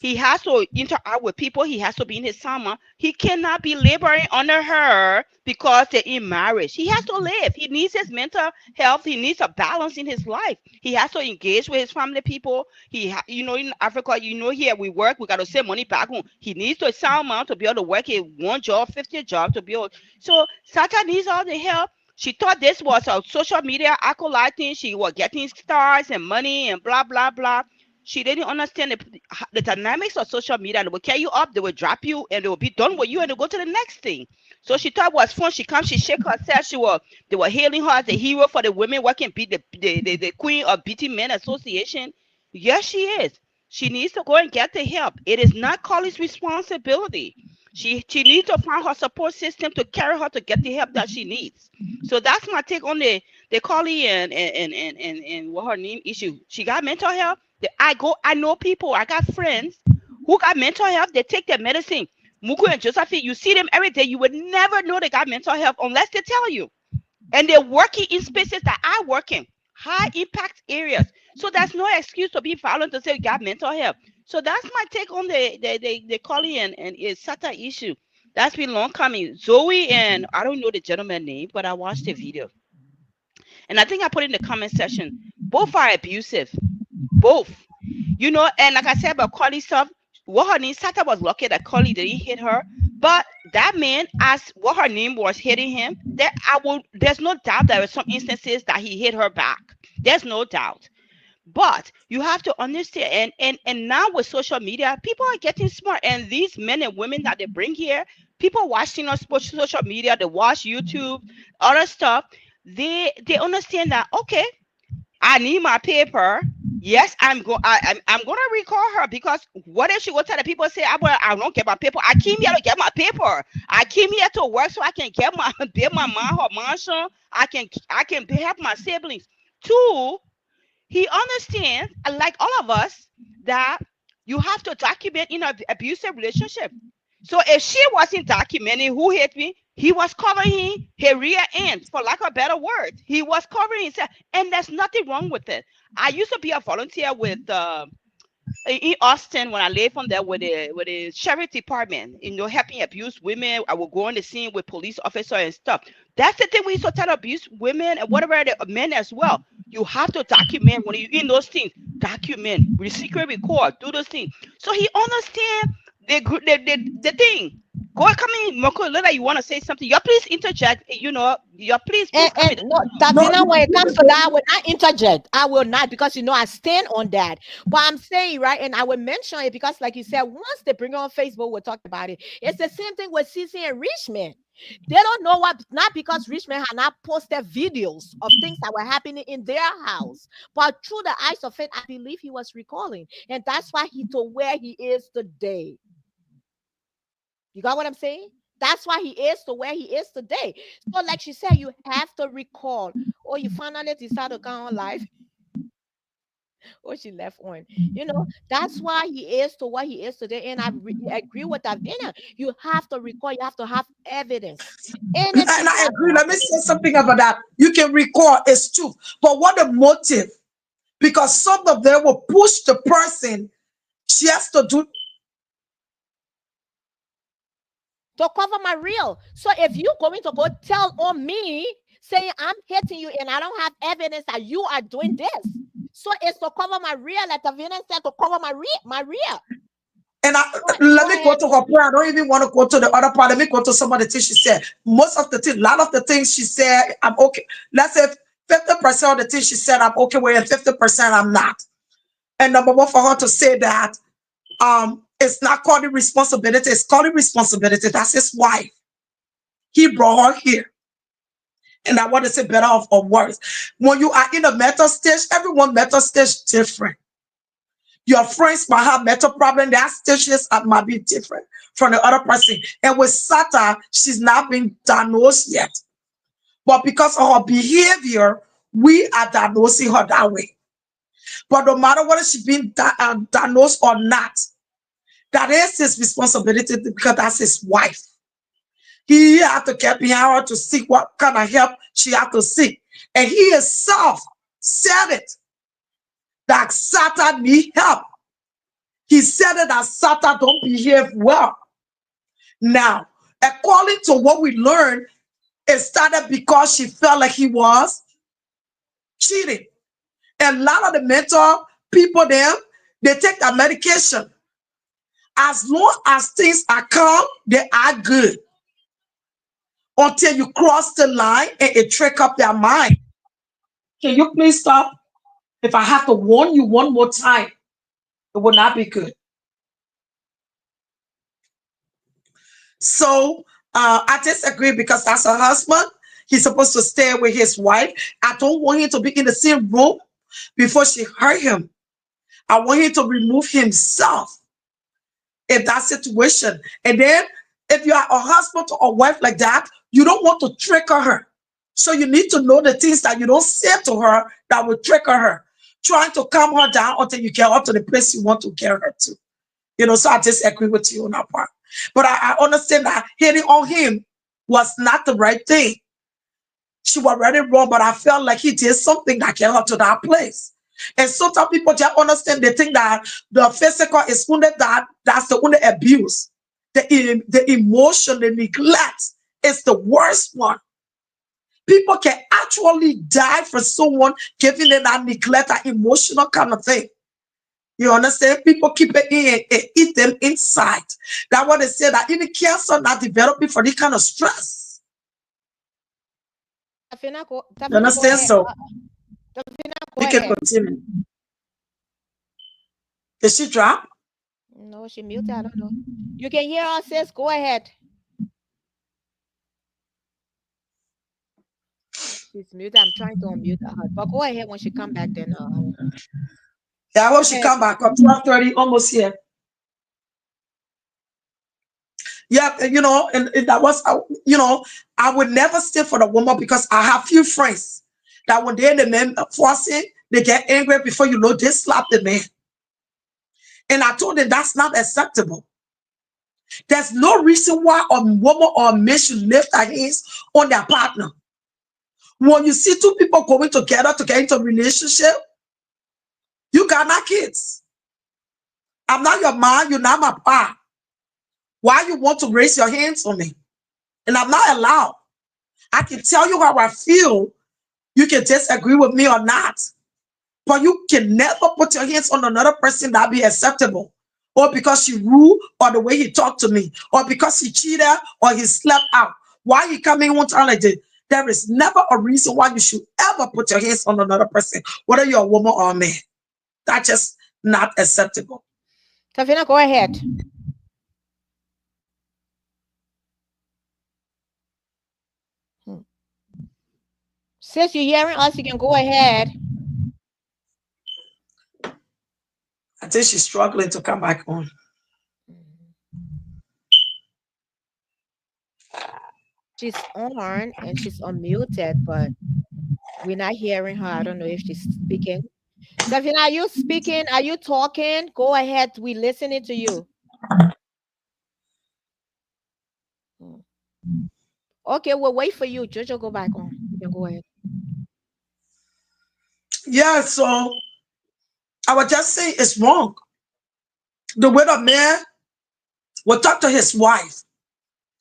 He has to interact with people. He has to be in his sound mind. He cannot be laboring under her because they're in marriage. He has to live. He needs his mental health. He needs a balance in his life. He has to engage with his family people. In Africa, here we work. We got to send money back home. He needs to sound mind to be able to work a one job, 50 job to be able. So Sata needs all the help. She thought this was a social media acolyte thing. She was getting stars and money and blah, blah, blah. She didn't understand the dynamics of social media. They will carry you up, they will drop you, and they will be done with you, and they'll go to the next thing. So she thought it was fun. She comes, she shake herself. They were hailing her as a hero for the women working, beat the queen of beating men association. Yes, she is. She needs to go and get the help. It is not Carly's responsibility. She needs to find her support system to carry her to get the help that she needs. So that's my take on the Carly and what her name issue. She got mental health. I know people. I got friends who got mental health. They take their medicine. Muku and Josephine, you see them every day. You would never know they got mental health unless they tell you. And they're working in spaces that I work in, high impact areas. So there's no excuse to be violent to say you got mental health. So that's my take on the Collie and Sata issue. That's been long coming. Zoe and I don't know the gentleman name, but I watched the video. And I think I put in the comment section, both are abusive. Both. And like I said about Collie stuff, what her name, Sata was lucky that Collie didn't hit her. But that man, as what her name was hitting him, there's no doubt there were some instances that he hit her back. There's no doubt. But you have to understand, and now with social media, people are getting smart. And these men and women that they bring here, people watching on social media, they watch YouTube, other stuff. They understand that, okay, I need my paper. Yes, I'm gonna recall her because what if she go tell the people say I don't get my paper? I came here to get my paper. I came here to work so I can get my pay my mom her mansion. I can help my siblings. Two, he understands, like all of us, that you have to document in an abusive relationship. So if she wasn't documenting who hit me, He was covering his rear end, for lack of a better word. He was covering himself, and there's nothing wrong with it. I used to be a volunteer with in Austin when I lived on there with the sheriff department, helping abused women. I would go on the scene with police officer and stuff. That's the thing we used to tell abuse women and whatever the men as well. You have to document when you in those things. Document, secret record, do those things. So he understand the thing. Go come in, Moko. Look like you want to say something. You please interject. You please come in. No, Tavina, when it comes to that, I will not interject. I will not, because I stand on that. But I'm saying, right, and I will mention it because, like you said, once they bring it on Facebook, we'll talk about it. It's the same thing with CC and Richmond. They don't know what, not because Richmond had not posted videos of things that were happening in their house, but through the eyes of it, I believe he was recalling. And that's why he to where he is today. You got what I'm saying? That's why he is to where he is today. So, like she said, you have to recall. Or you finally decide to come on live. Or she left on. That's why he is to what he is today. And I agree with Davina. You have to recall. You have to have evidence. And I agree. Let me say something about that. You can recall it's true. But what the motive? Because some of them will push the person just to do to cover my real. So if you're going to go tell on me saying I'm hitting you and I don't have evidence that you are doing this, so it's to cover my real, like Tavina said, to cover my real. And let me go to her point. I don't even want to go to the other part. Let me go to some of the things she said. Most of the things, a lot of the things she said, I'm okay. Let's say 50% of the things she said, I'm okay with, and 50% I'm not. And number one, for her to say that, it's not called responsibility. It's called responsibility. That's his wife. He brought her here. And I want to say better off or worse. When you are in a mental stage, everyone mental stage different. Your friends might have mental problem. Their stages might be different from the other person. And with Sata, she's not been diagnosed yet. But because of her behavior, we are diagnosing her that way. But no matter whether she's been diagnosed or not, that is his responsibility because that's his wife. He had to get behind her to see what kind of help she had to seek. And he himself said it, that Sata need help. He said it that Sata don't behave well. Now, according to what we learned, it started because she felt like he was cheating. And a lot of the mental people there, they take that medication. As long as things are calm, they are good. Until you cross the line and it trick up their mind. Can you please stop? If I have to warn you one more time, it will not be good. So I disagree because that's her husband. He's supposed to stay with his wife. I don't want him to be in the same room before she hurt him. I want him to remove himself in that situation. And then if you are a husband or a wife like that, you don't want to trigger her. So you need to know the things that you don't say to her that will trigger her. Trying to calm her down until you get up to the place you want to get her to. So I disagree with you on that part. But I understand that hitting on him was not the right thing. She was already wrong, but I felt like he did something that get her to that place. And sometimes people just understand, they think that the physical is only that's the only abuse. The emotion, the neglect is the worst one. People can actually die for someone giving them that neglect, that emotional kind of thing. You understand? People keep it in and eat them inside. That's what they say, that even cancer not developing for this kind of stress. You understand? So we can continue. Did she drop? No, she muted. I don't know. You can hear us, sis. Go ahead. She's muted. I'm trying to unmute her. But go ahead when she come back then. Yeah, I hope she come back up 12:30, almost here. Yeah, and that was, I would never stay for the woman because I have few friends that when they're the men forcing, they get angry before you know, they slap the man. And I told them that's not acceptable. There's no reason why a woman or a man should lift their hands on their partner. When you see two people going together to get into a relationship, you got not kids. I'm not your mom, you're not my pa. Why you want to raise your hands on me? And I'm not allowed. I can tell you how I feel. You can disagree with me or not. But you can never put your hands on another person that be acceptable. Or because she rude, or the way he talked to me, or because he cheated, or he slept out. Why you coming one time like this? There is never a reason why you should ever put your hands on another person, whether you're a woman or a man. That's just not acceptable. Tavina, go ahead. Since you're hearing us, you can go ahead. I think she's struggling to come back on. She's on and she's unmuted, but we're not hearing her. I don't know if she's speaking. Savina, are you speaking? Are you talking? Go ahead. We're listening to you. Okay, we'll wait for you. Jojo, go back on. You can go ahead. Yeah, so I was just saying it's wrong. The way the man will talk to his wife.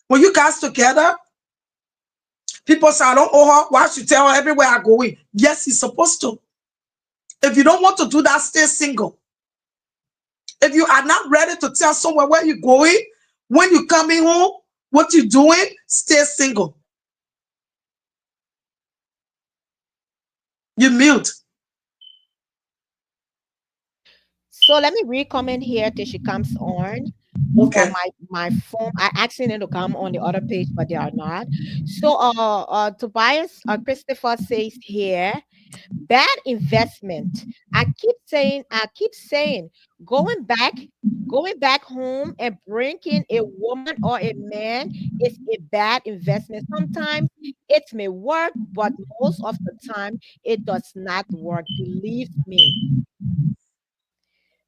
When you guys together, people say, I don't owe her. Why should tell her everywhere I go in? Yes, he's supposed to. If you don't want to do that, stay single. If you are not ready to tell someone where you're going, when you're coming home, what you're doing, stay single. You mute. So let me re-comment here till she comes on. Okay. For my phone, I asking them to come on the other page, but they are not. So Tobias Christopher says here, bad investment. I keep saying, going back home and bringing a woman or a man is a bad investment. Sometimes it may work, but most of the time it does not work. Believe me.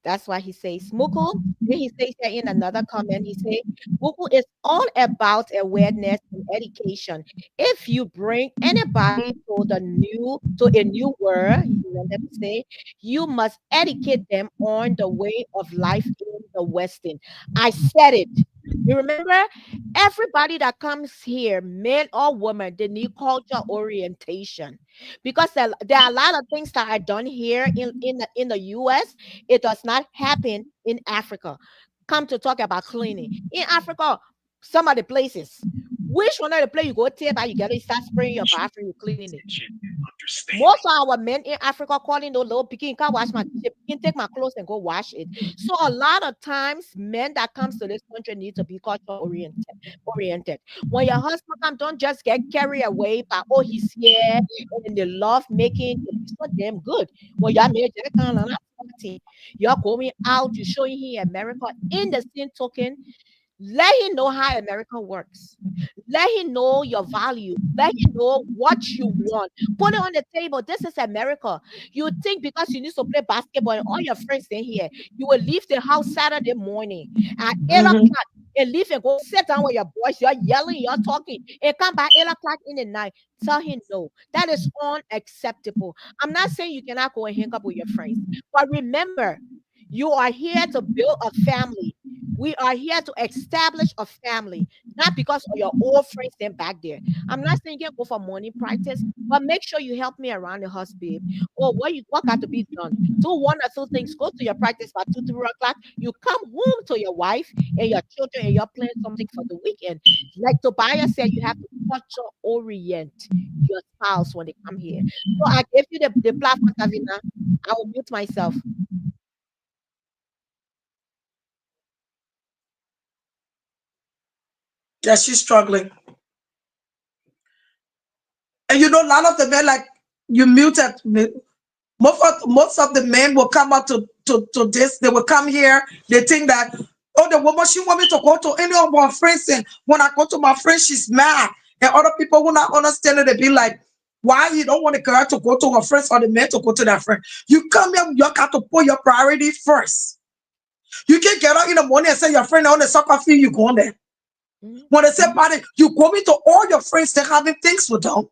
That's why he says Muku. Then he says that in another comment, he says Muku is all about awareness and education. If you bring anybody to a new world, he wanted to say, you must educate them on the way of life in the Western. I said it. You remember, everybody that comes here, men or women, they need culture orientation because there are a lot of things that are done here in the US. It does not happen in Africa. Come to talk about cleaning in Africa, some of the places. Which one of the place you go to, but you gotta start spraying your bathroom, you cleaning it. Most of our men in Africa calling those little picking, can't wash my can take my clothes and go wash it. So a lot of times men that comes to this country need to be culture oriented. When your husband comes, don't just get carried away by oh he's here and the love making it's so damn good. When you're married, you're going out, you're showing him America in the same token. Let him know how America works. Let him know your value. Let him know what you want. Put it on the table. This is America. You think because you need to play basketball and all your friends in here, you will leave the house Saturday morning at 8 o'clock and leave and go sit down with your boys. You're yelling, you're talking, and come back 8 o'clock in the night. Tell him no. That is unacceptable. I'm not saying you cannot go and hang up with your friends, but remember, you are here to build a family. We are here to establish a family, not because of your old friends then back there. I'm not saying you can go for morning practice, but make sure you help me around the house, babe. Or what got to be done. Do one or two things. Go to your practice by 2, 3 o'clock. You come home to your wife and your children and you're planning something for the weekend. Like Tobias said, you have to culture orient your spouse when they come here. So I gave you the platform, Tavina. I will mute myself. Yeah, she's struggling. And you know, a lot of the men, like you muted me. Most of the men will come up to this. They will come here. They think that, oh, the woman, she want me to go to any of my friends. And when I go to my friends, she's mad. And other people will not understand it. They be like, why you don't want the girl to go to her friends or the man to go to their friend? You come here, you got to put your priority first. You can get up in the morning and say your friend on the soccer field, you go on there. Mhm. When they say party, you go into all your friends, they're having things with them.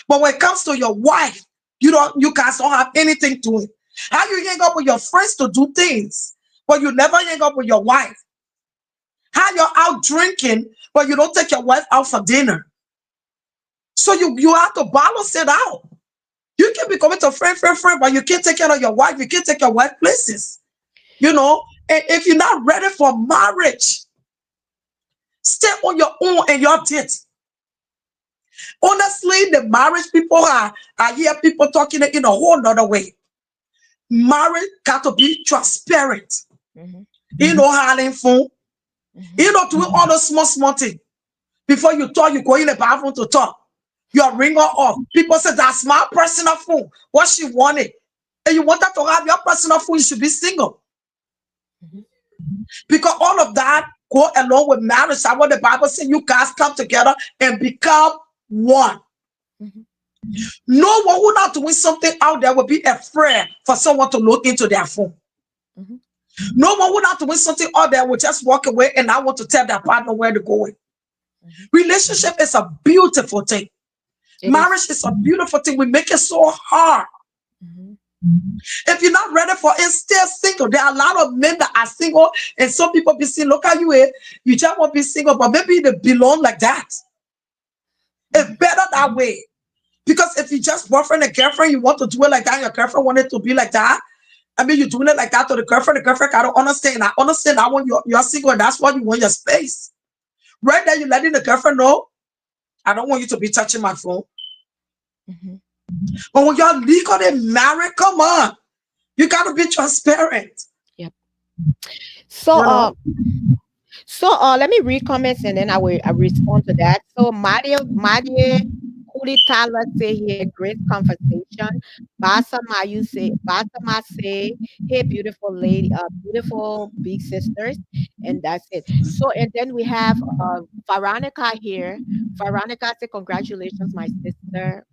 But when it comes to your wife, you guys don't have anything to it. How you hang up with your friends to do things, but you never hang up with your wife? How you're out drinking, but you don't take your wife out for dinner? So you have to balance it out. You can be coming to friend, but you can't take care of your wife. You can't take your wife places. And if you're not ready for marriage, stay on your own and your date. Honestly, the marriage people I hear people talking it in a whole nother way. Marriage got to be transparent. Mhm. Having fun. Mhm. Doing all those small things. Before you talk, you go in the bathroom to talk. You ring her off. People say that's my personal phone. What she wanted. And you want her to have your personal phone, you should be single. Mhm. Because all of that go along with marriage. That's what the Bible says. You guys come together and become one. Mhm. No one who not doing something out there will be afraid for someone to look into their phone. Mhm. No one who not doing something out there will just walk away and not want to tell their partner where to go. Mhm. Relationship is a beautiful thing. It is. Marriage is a beautiful thing. We make it so hard. Mhm. If you're not ready for it, stay single. There are a lot of men that are single, and some people be saying, look at you, you just want to be single, but maybe they belong like that. It's Mhm. better that way. Because if you just boyfriend and girlfriend, you want to do it like that, and your girlfriend wanted to be like that. I mean, you're doing it like that to the girlfriend, I don't understand. I understand that when you're single, and that's why you want your space. Right there, you're letting the girlfriend know, I don't want you to be touching my phone. Mhm. But when you're legally married, come on. You got to be transparent. Yep. So You know? let me read comments and then I respond to that. So Maria Kuli Tyler say here, great conversation. Basama say, hey, beautiful lady, beautiful big sisters, and that's it. So and then we have Veronica here. Veronica say, congratulations, my sister.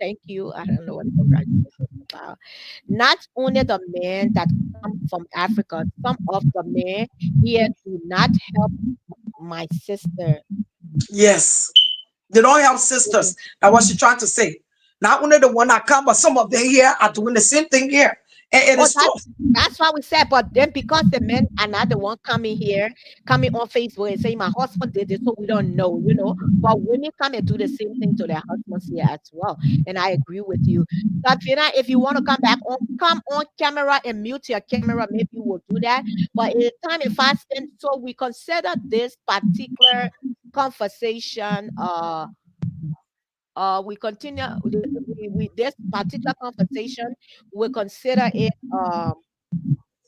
Thank you. I don't know what the congratulations about. Not only the men that come from Africa, some of the men here do not help my sister. Yes. They don't have sisters. That's what she's trying to say. Not only the one that come, but some of them here are doing the same thing here. And it Oh, is true. that's why we said, but then because the men are not the one coming here, coming on Facebook and saying my husband did this, so we don't know. But women come and do the same thing to their husbands here as well. And I agree with you. Sabrina, if you want to come back on, come on camera and mute your camera, maybe we'll do that. But it's time if I spend, so we consider this particular conversation we continue we this particular conversation we consider it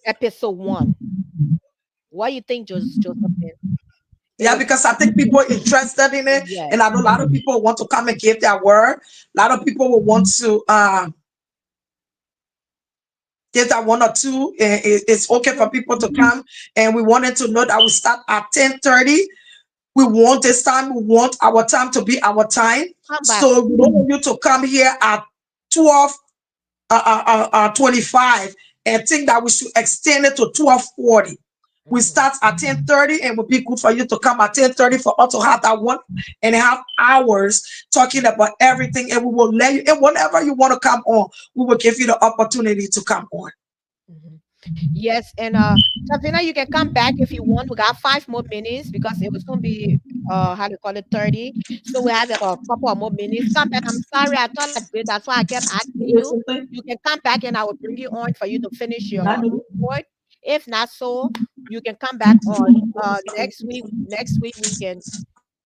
episode 1. What you think, Josephine? It Yeah, was because I think people are interested in it. yes. And I know a lot of people want to come and give their word. A lot of people will want to give that one or two. It's okay for people to come. And we wanted to know that we start at 10:30. We want this time, we want our time to be our time. Come back. So we don't want you to come here at 12 25 and think that we should extend it to 12:40. We Mhm. start at 10:30 and it would be good for you to come at 10:30 for us to have that 1.5 hours talking about everything. And we will let you, and whenever you want to come on, we will give you the opportunity to come on. Mhm. Yes, and Savina, you can come back if you want. We got 5 more minutes because it was gonna be how to call it 30. So we have like a couple of more minutes. Come back. I'm sorry, I thought I did. That's why I kept asking you. You can come back and I will bring you on for you to finish your report. If not so, you can come back on next week. Next week we can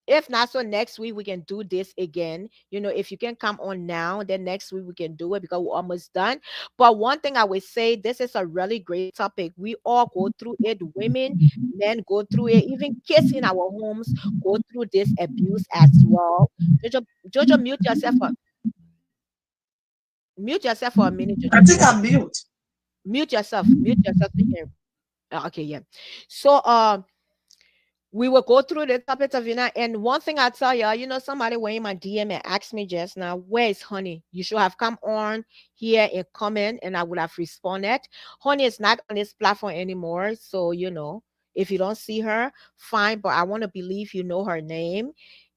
if not so next week we can do this again. If you can come on now, then next week we can do it because we're almost done. But one thing I would say, this is a really great topic. We all go through it. Women, men go through it. Even kids in our homes go through this abuse as well. Jojo, mute yourself for a minute, I Jojo. think I'm mute. Mute yourself. Mute yourself to hear. Okay, yeah. So we will go through the topic of and one thing I tell y'all, somebody went in my DM and asked me just now, where is Honey? You should have come on here and comment, and I would have responded. Honey is not on this platform anymore, so if you don't see her, fine. But I want to believe you know her name,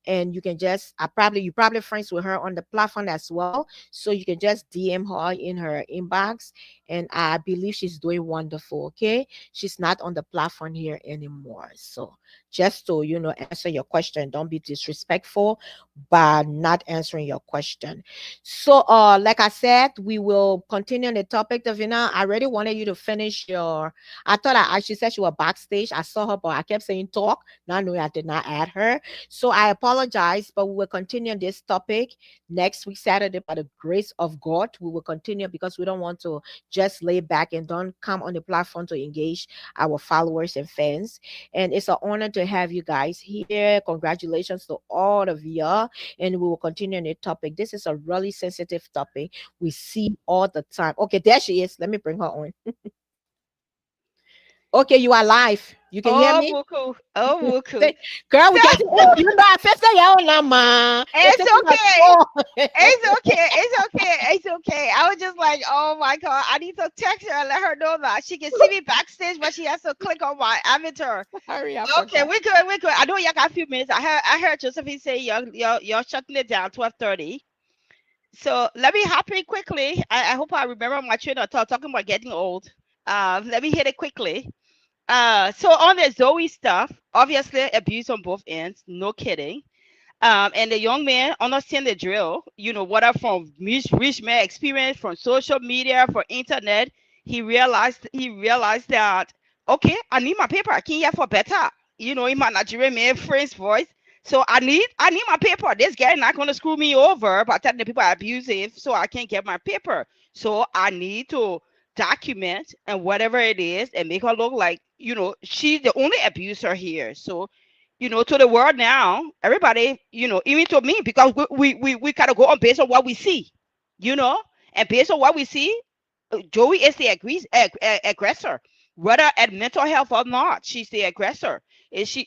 and you can just you probably friends with her on the platform as well, so you can just DM her in her inbox, and I believe she's doing wonderful. Okay, she's not on the platform here anymore, so just to answer your question, don't be disrespectful by not answering your question. So like I said, we will continue on the topic. Davina, I already wanted you to finish your, I thought I she said she was backstage, I saw her, but I kept saying talk, not knowing I did not add her. So I apologize, but we will continue on this topic next week Saturday by the grace of God. We will continue because we don't want to just lay back and don't come on the platform to engage our followers and fans. And it's an honor to have you guys here. Congratulations to all of you. And we will continue on the topic. This is a really sensitive topic we see all the time. Okay, there she is. Let me bring her on. Okay, you are live. You can hear Oh, me? Wuku. Oh, Wuku. Say, girl, we So get I 50 year old now, man. it's okay. It's okay. It's okay. It's okay. I was just like, oh my God, I need to text her and let her know that she can see me backstage, but she has to click on my avatar. Sorry, I Okay, forgot. we're good. We're good. I know you got a few minutes. I heard Josephine say you're shutting it down 12:30. So let me hop in quickly. I hope I remember my train of thought talking about getting old. Let me hit it quickly. So on the Zoe stuff, obviously abuse on both ends, no kidding. And the young man understand the drill, whether from rich man experience, from social media, from internet, he realized that okay, I need my paper. I can't hear for better. In my Nigerian man friend's voice. So I need my paper. This guy not gonna screw me over by telling the people I abusive, so I can't get my paper. So I need to document and whatever it is and make her look like she's the only abuser here. So to the world now, everybody, even to me, because we kind of go on based on what we see, you know, and based on what we see, Joey is the aggressor, whether at mental health or not. She's the aggressor. Is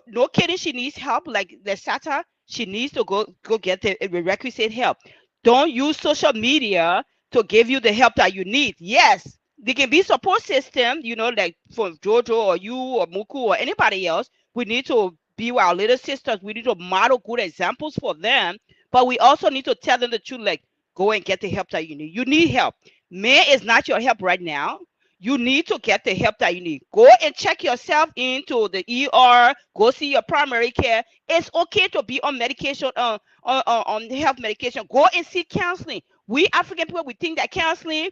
no kidding? She needs help. Like the Sata, she needs to go get the requisite help. Don't use social media to give you the help that you need. Yes, there can be support system, like from Jojo or you or Muku or anybody else. We need to be with our little sisters. We need to model good examples for them, but we also need to tell them the truth. Like, go and get the help that you need. You need help. Man is not your help right now. You need to get the help that you need. Go and check yourself into the ER. Go see your primary care. It's okay to be on medication, on health medication. Go and seek counseling. We African people, we think that counseling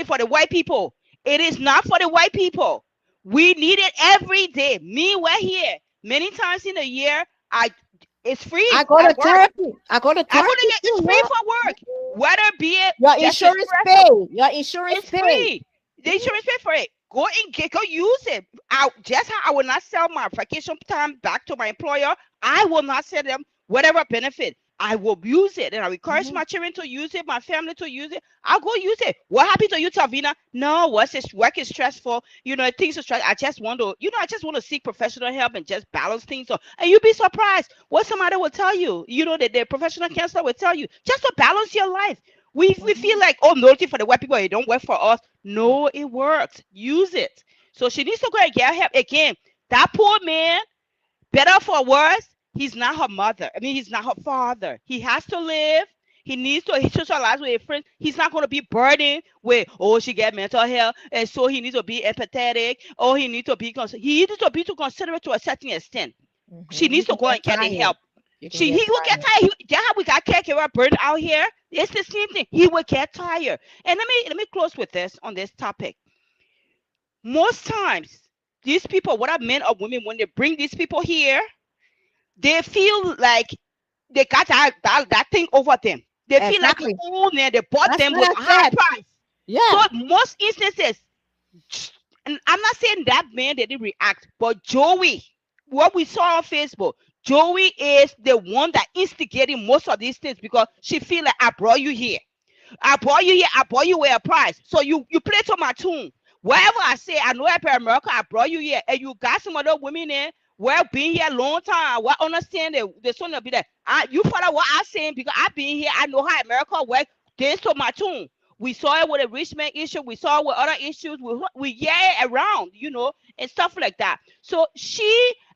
for the white people. It is not for the white people. We need it every day. Me, we're here many times in a year. It's I free go to at work. therapy. I go to I go therapy to it's too, free yeah. for work. Whether be it Your just a insurance stress, pay. Your insurance it's pay. free. The Mhm. insurance pay for it. Go use it. Just how I will not sell my vacation time back to my employer, I will not sell them whatever benefit. I will use it, and I encourage Mhm. my children to use it, my family to use it. I'll go use it. What happened to you, Tavina? No, work is stressful. Things are stressful. I just want to seek professional help and just balance things. And you'll be surprised what somebody will tell you. That the professional counselor will tell you just to balance your life. We feel Mhm. like, oh, loyalty for the white people, it don't work for us. No, it works. Use it. So she needs to go and get help. Again, that poor man, better for worse, he's not her mother. I mean, he's not her father. He has to live. He needs to socialize with his friends. He's not going to be burdened with, oh, she get mental health, and so he needs to be empathetic. Oh, he needs to be to considerate to a certain extent. She Mhm. You needs to can go get and get the tired. help. You can He get will get tired. tired. That's how we got caregiver burned out here. It's the same thing. He will get tired. And let me close with this on this topic. Most times, these people, whether men or women, when they bring these people here, they feel like they got that thing over them. They feel like they Exactly. own it. They bought That's them what with I a high said. price. So Yeah. most instances, and I'm not saying that man they didn't react, but Joey, what we saw on Facebook, Joey is the one that instigating most of these things because she feel like I brought you here. I brought you here. I brought you with a price. So you play to my tune. Whatever I say, I know I pay America. I brought you here, and you got some other women there. well, been here a long time. Well, understand the son will be there. You follow what I'm saying because I've been here. I know how America works. This to my tune. We saw it with a rich man issue. We saw it with other issues. We yeah around, and stuff like that. So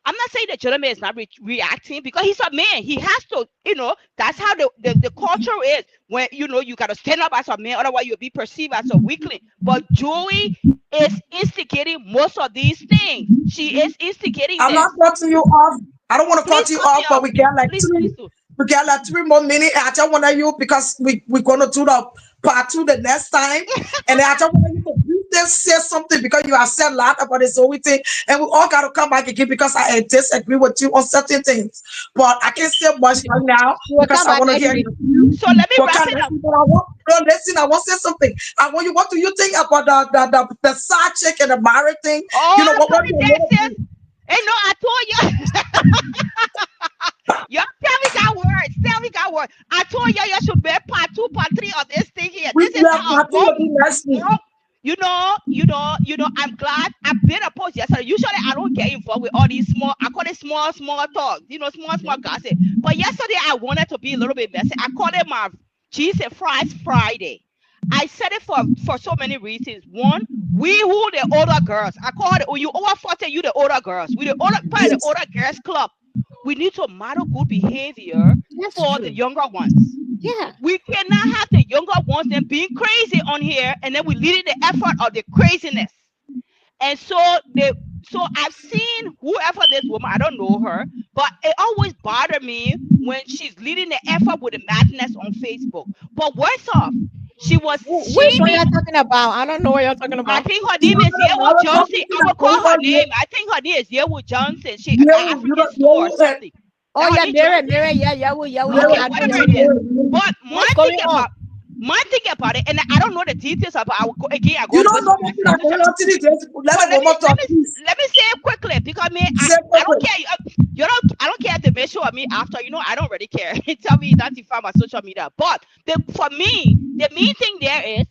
I'm not saying the gentleman is not reacting because he's a man. He has to, that's how the culture is. When, you got to stand up as a man. Otherwise, you'll be perceived as a weakling. But Joey is instigating most of these things. She is instigating I'm this. not cutting you off. I don't want to cut Please you cut me off, but off. we get like Please, three. please do. We got like 3 more minutes. I just want you because we're gonna do the part 2 the next time, and then I just want you to briefly say something because you have said a lot about this whole thing, and we all got to come back again because I disagree with you on certain things. But I can't say much right now She will because come I back want to next hear week. you. So let me But wrap can it up. listen, but no, listen. I want to say something. I want you. What do you think about the side chick and the married thing? Oh, You know I what? put What it do there, you sis. Hey, no, I told you. Y'all tell me got words. Tell me got words. I told y'all should make part 2, part 3 of this thing here. we This is have not nothing to about do next week. I'm glad I been a post yesterday. Usually I don't get involved with all these small, I call it small talk, small gossip. But yesterday I wanted to be a little bit messy. I call it my cheese and fries Friday. I said it for so many reasons. One, we who the older girls. I call it, you over 40, you the older girls. We the older part of the Yes. older girls club. We need to model good behavior That's for the true. younger ones. Yeah. We cannot have the younger ones then being crazy on here and then we leading the effort of the craziness. And so I've seen whoever this woman, I don't know her, but it always bothered me when she's leading the effort with the madness on Facebook. But worse off, she was Which one shaming. you're talking about? I don't know what you're talking I about. think her You name know is the Yewo marathon Johnson. thing I that will going call her on here. name. I think her name is Yewo Johnson. She an You African know, store or something. Oh That her yeah, name Mary, Johnson? Mary, yeah, yeah, yeah, yeah. Okay, I know whatever your it is. name. But What's going on? my thing about it, and I don't know the details about. I will go, again. I you go don't listen know to my what that sister. going on today. Let But the woman talk, please. let me say it quickly because Say I don't quickly. care. You don't I don't care if they make sure of me after. I don't really care. Tell me that if I'm on social media. But for me, the main thing there is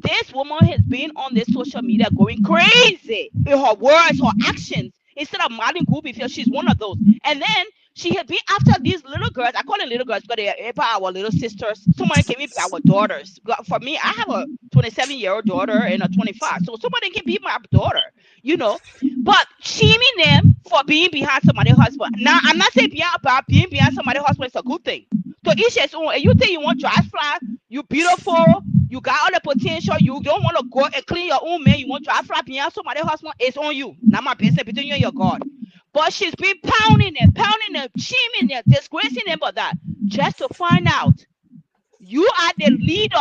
this woman has been on this social media going crazy in her words, her actions. Instead of modeling good behavior, she's one of those. And then she had been after these little girls. I call them little girls because they're our little sisters. Somebody can be our daughters. For me, I have a 27-year-old daughter and a 25. So somebody can be my daughter, you know. But shaming them for being behind somebody's husband. Now, I'm not saying about being behind somebody's husband is a good thing. To each his own. And you think you want dry fly, you beautiful, you got all the potential, you don't want to go and clean your own man, you want dry fly behind somebody's husband, it's on you. Not my business between you and your God. But she's been pounding them, shaming them, disgracing them for that. Just to find out you are the leader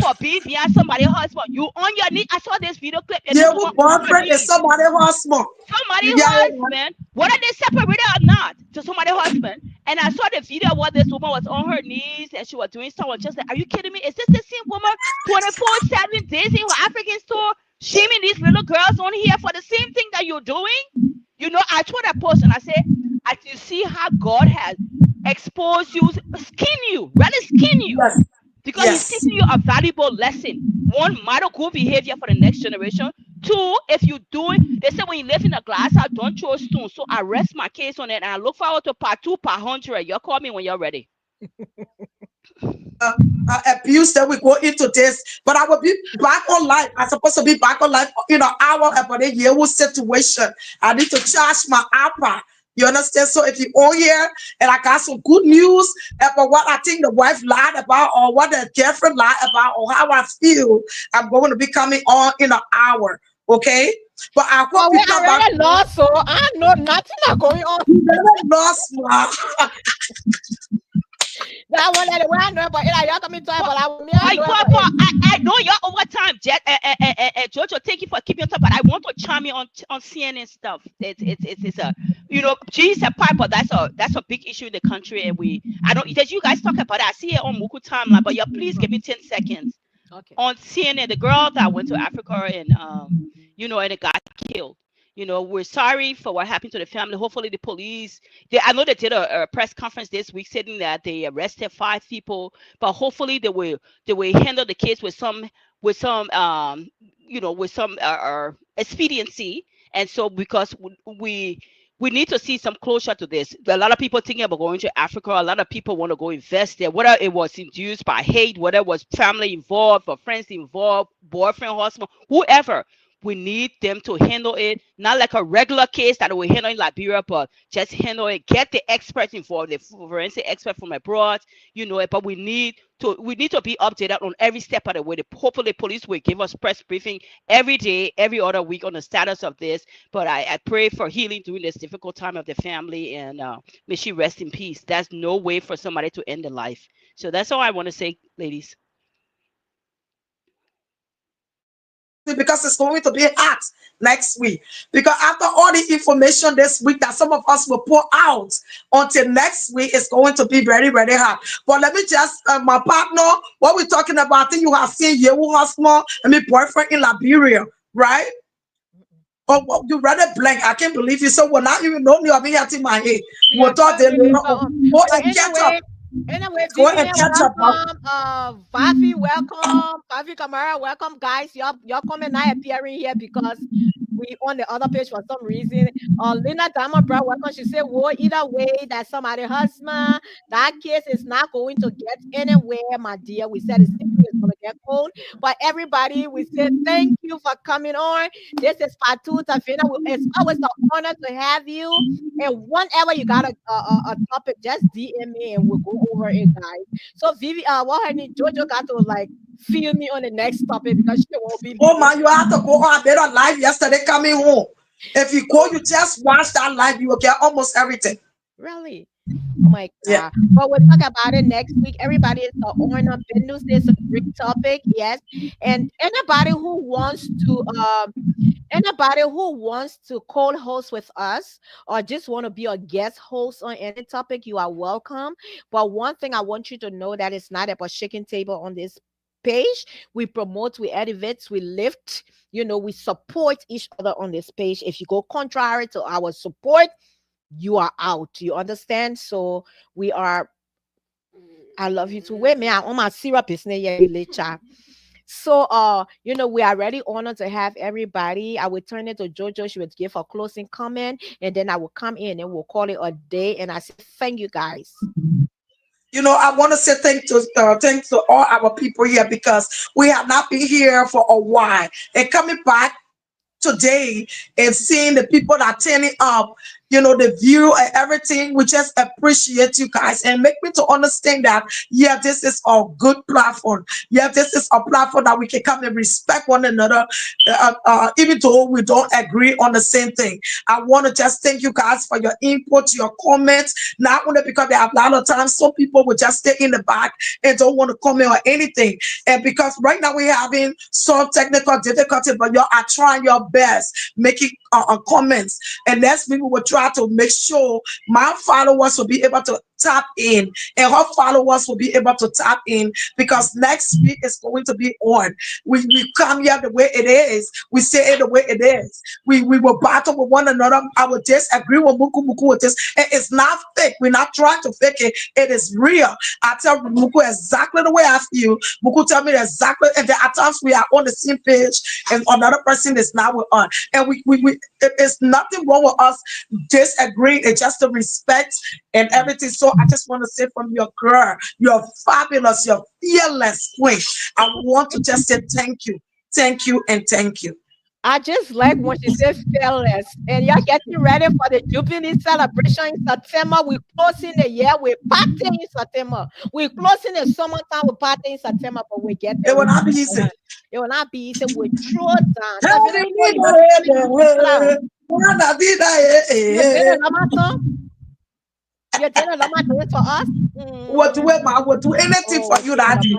for being behind somebody's husband. You on your knee. I saw this video clip and this Yeah, woman we on her boyfriend is knees. somebody husband. Somebody's Yeah, husband, whether they separated or not, to somebody's husband. And I saw the video where this woman was on her knees and she was doing something. Just like, are you kidding me? Is this the same woman 24/7 days in her African store, shaming these little girls on here for the same thing that you're doing? I told that person, I said, I can see how God has exposed you, skin you, rather skin you, yes, because He's yes. teaching you a valuable lesson. One, model good behavior for the next generation. Two, if you do it, they say when you live in a glass house, don't throw stones. So I rest my case on it, and I look forward to part 2, part 100. You call me when you're ready. Abuse that we go into this, but I will be back on live. I'm supposed to be back on live in an hour about a year situation. I need to charge my APA. You understand? So if you all here and I got some good news about what I think the wife lied about or what the girlfriend lied about or how I feel, I'm going to be coming on in an hour. Okay? But I Oh, hope we you come back. already lost, so I know nothing is going on. You never lost, man. That one that I know, but y'all coming to but I know. I know you're over time, Jet. Jojo, thank you for keeping up. But I want to chime in on CNN stuff. It's a Jesus pipe, but that's a big issue in the country, and I don't. Did you guys talk about it? I see it on Muku timeline, but yeah, please give me 10 seconds. Okay. On CNN, the girl that went to Africa and and it got killed. We're sorry for what happened to the family. Hopefully, the police. I know they did a press conference this week saying that they arrested 5 people, but hopefully they will handle the case with some expediency. And so because we we need to see some closure to this. A lot of people thinking about going to Africa. A lot of people want to go invest there. Whether it was induced by hate, whether it was family involved or friends involved, boyfriend, husband, whoever. We need them to handle it, not like a regular case that we handle in Liberia, but just handle it. Get the experts involved, the forensic expert from abroad, But we need to be updated on every step of the way. Hopefully, police will give us press briefing every day, every other week on the status of this. But I pray for healing during this difficult time of the family, and may she rest in peace. That's no way for somebody to end their life. So that's all I want to say, ladies. Because it's going to be hot next week. Because after all the information this week that some of us will pour out until next week, it's going to be very, very hot. But let me just, my partner, what we're talking about, I think you have seen Yehu husband, boyfriend in Liberia, right? Oh, you rather blank. I can't believe you. So when I even know me, I've been here in my head. We'll talk then later on. Go But and catch up. anyway, Go and Vivian, catch up. welcome. Vavi, welcome. Vavi Kamara, welcome, guys. Y'all coming now appearing here because we on the other page for some reason. Lena Diamond Brown, welcome. She said, "Well, either way, that somebody husband, that case is not going to get anywhere, my dear." We said it's going to get cold, but everybody, we said thank you for coming on. This is Fatu Tafina. It's always an honor to have you. And whenever you got a topic, just DM me and we'll go over it, guys. So Vivi, what her name, Jojo got to like feel me on the next topic because she won't be Oh leaving. man, you have to go on. I did a live yesterday coming home. If you go, you just watch that live, you will get almost everything. Really? Oh my Yeah. God. But we'll talk about it next week. Everybody is on News. This is a great topic, yes. And anybody who wants to co-host with us or just want to be a guest host on any topic, you are welcome. But one thing I want you to know that it's not about shaking table on this page. We promote, we elevate, we lift, we support each other on this page. If you go contrary to our support, you are out. You understand? So we are. I love you too. Wait, man, on my syrup is near later. So, we are really honored to have everybody. I will turn it to Jojo. She would give her closing comment, and then I will come in and we'll call it a day. And I say thank you, guys. I want to say thanks to all our people here because we have not been here for a while. And coming back today and seeing the people that are turning up, the view and everything, we just appreciate you guys and make me to understand that, yeah, this is a good platform. Yeah, this is a platform that we can come and respect one another, even though we don't agree on the same thing. I want to just thank you guys for your input, your comments, not only because there are a lot of times some people will just stay in the back and don't want to comment or anything. And because right now we're having some technical difficulty, but you are trying your best, making comments. And next week we will try to make sure my followers will be able to tap in and her followers will be able to tap in because next week is going to be on. We come here the way it is. We say it the way it is. We will battle with one another. I will disagree with Muku with this. And it's not fake. We're not trying to fake it. It is real. I tell Muku exactly the way I feel. Muku tell me exactly. And there are times we are on the same page and another person is not with us. And it's nothing wrong with us disagreeing. It's just the respect and everything. So I just want to say from your girl, you're fabulous, you're fearless queen. I want to just say thank you, and thank you. I just like when she says fearless. And you're getting ready for the Jubilee celebration in September. We're closing the year. We're partying in September. We're closing the summertime. We're partying in September, but we get there. It will not be easy. It will not be easy. We throw down. You didn't know my dance for us? What do I would do anything for you, Daddy.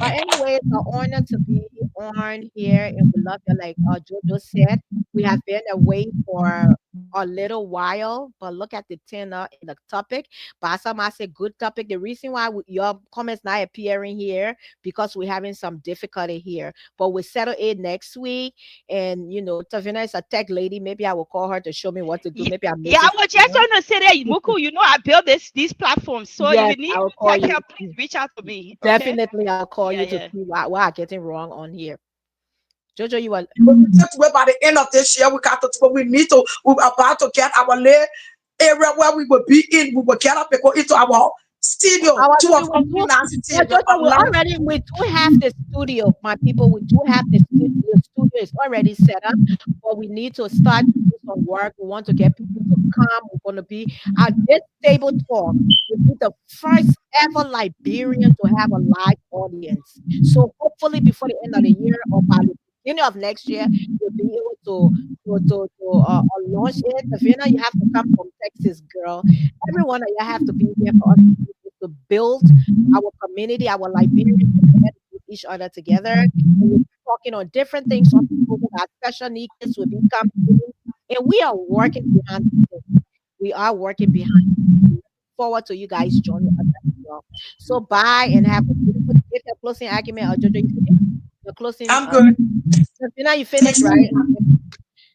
But anyway, it's an honor to be on here, and we love you. Like Jojo said, we have been away for a little while, but look at the tenor in the topic. But some I say good topic. The reason why your comments not appearing here because we're having some difficulty here, but we settle it next week. And Tavina is a tech lady. Maybe I will call her to show me what to do. Maybe I I was just trying to say that, Muku. I built these platforms, so yes, if you need tech help, please reach out to me. Okay? Definitely, I'll call you to see what I'm getting wrong on here. Jojo, you are Just wait by the end of this year. We got to. We need to. We're about to get our area where we will be in. We will get up and go into our studio. our Two of we us do, now yeah, sitting Jojo, online. we do have the studio, my people. We do have the studio. The studio is already set up, but we need to start to do some work. We want to get people to come. We're going to be at this table talk. Will be the first ever Liberian to have a live audience. So hopefully before the end of the year or by the beginning of next year, we'll be able to launch it. Savannah, you have to come from Texas, girl. Everyone, you have to be here for us to build our community, our Liberians to put each other together. And we're talking on different things. Some people who have special needs will be coming, and we are working behind the scenes. We are working behind the scenes. Forward to you guys joining us as well. So bye and have a beautiful day. The closing argument or Jojo, you finish? The closing I'm good. Now you Thanks. finished, right?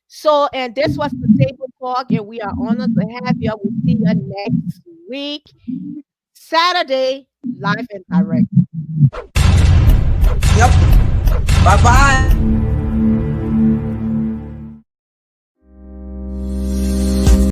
So, and this was the table talk, and we are honored to have you. We'll see you next week, Saturday, live and direct. Yep. Bye bye.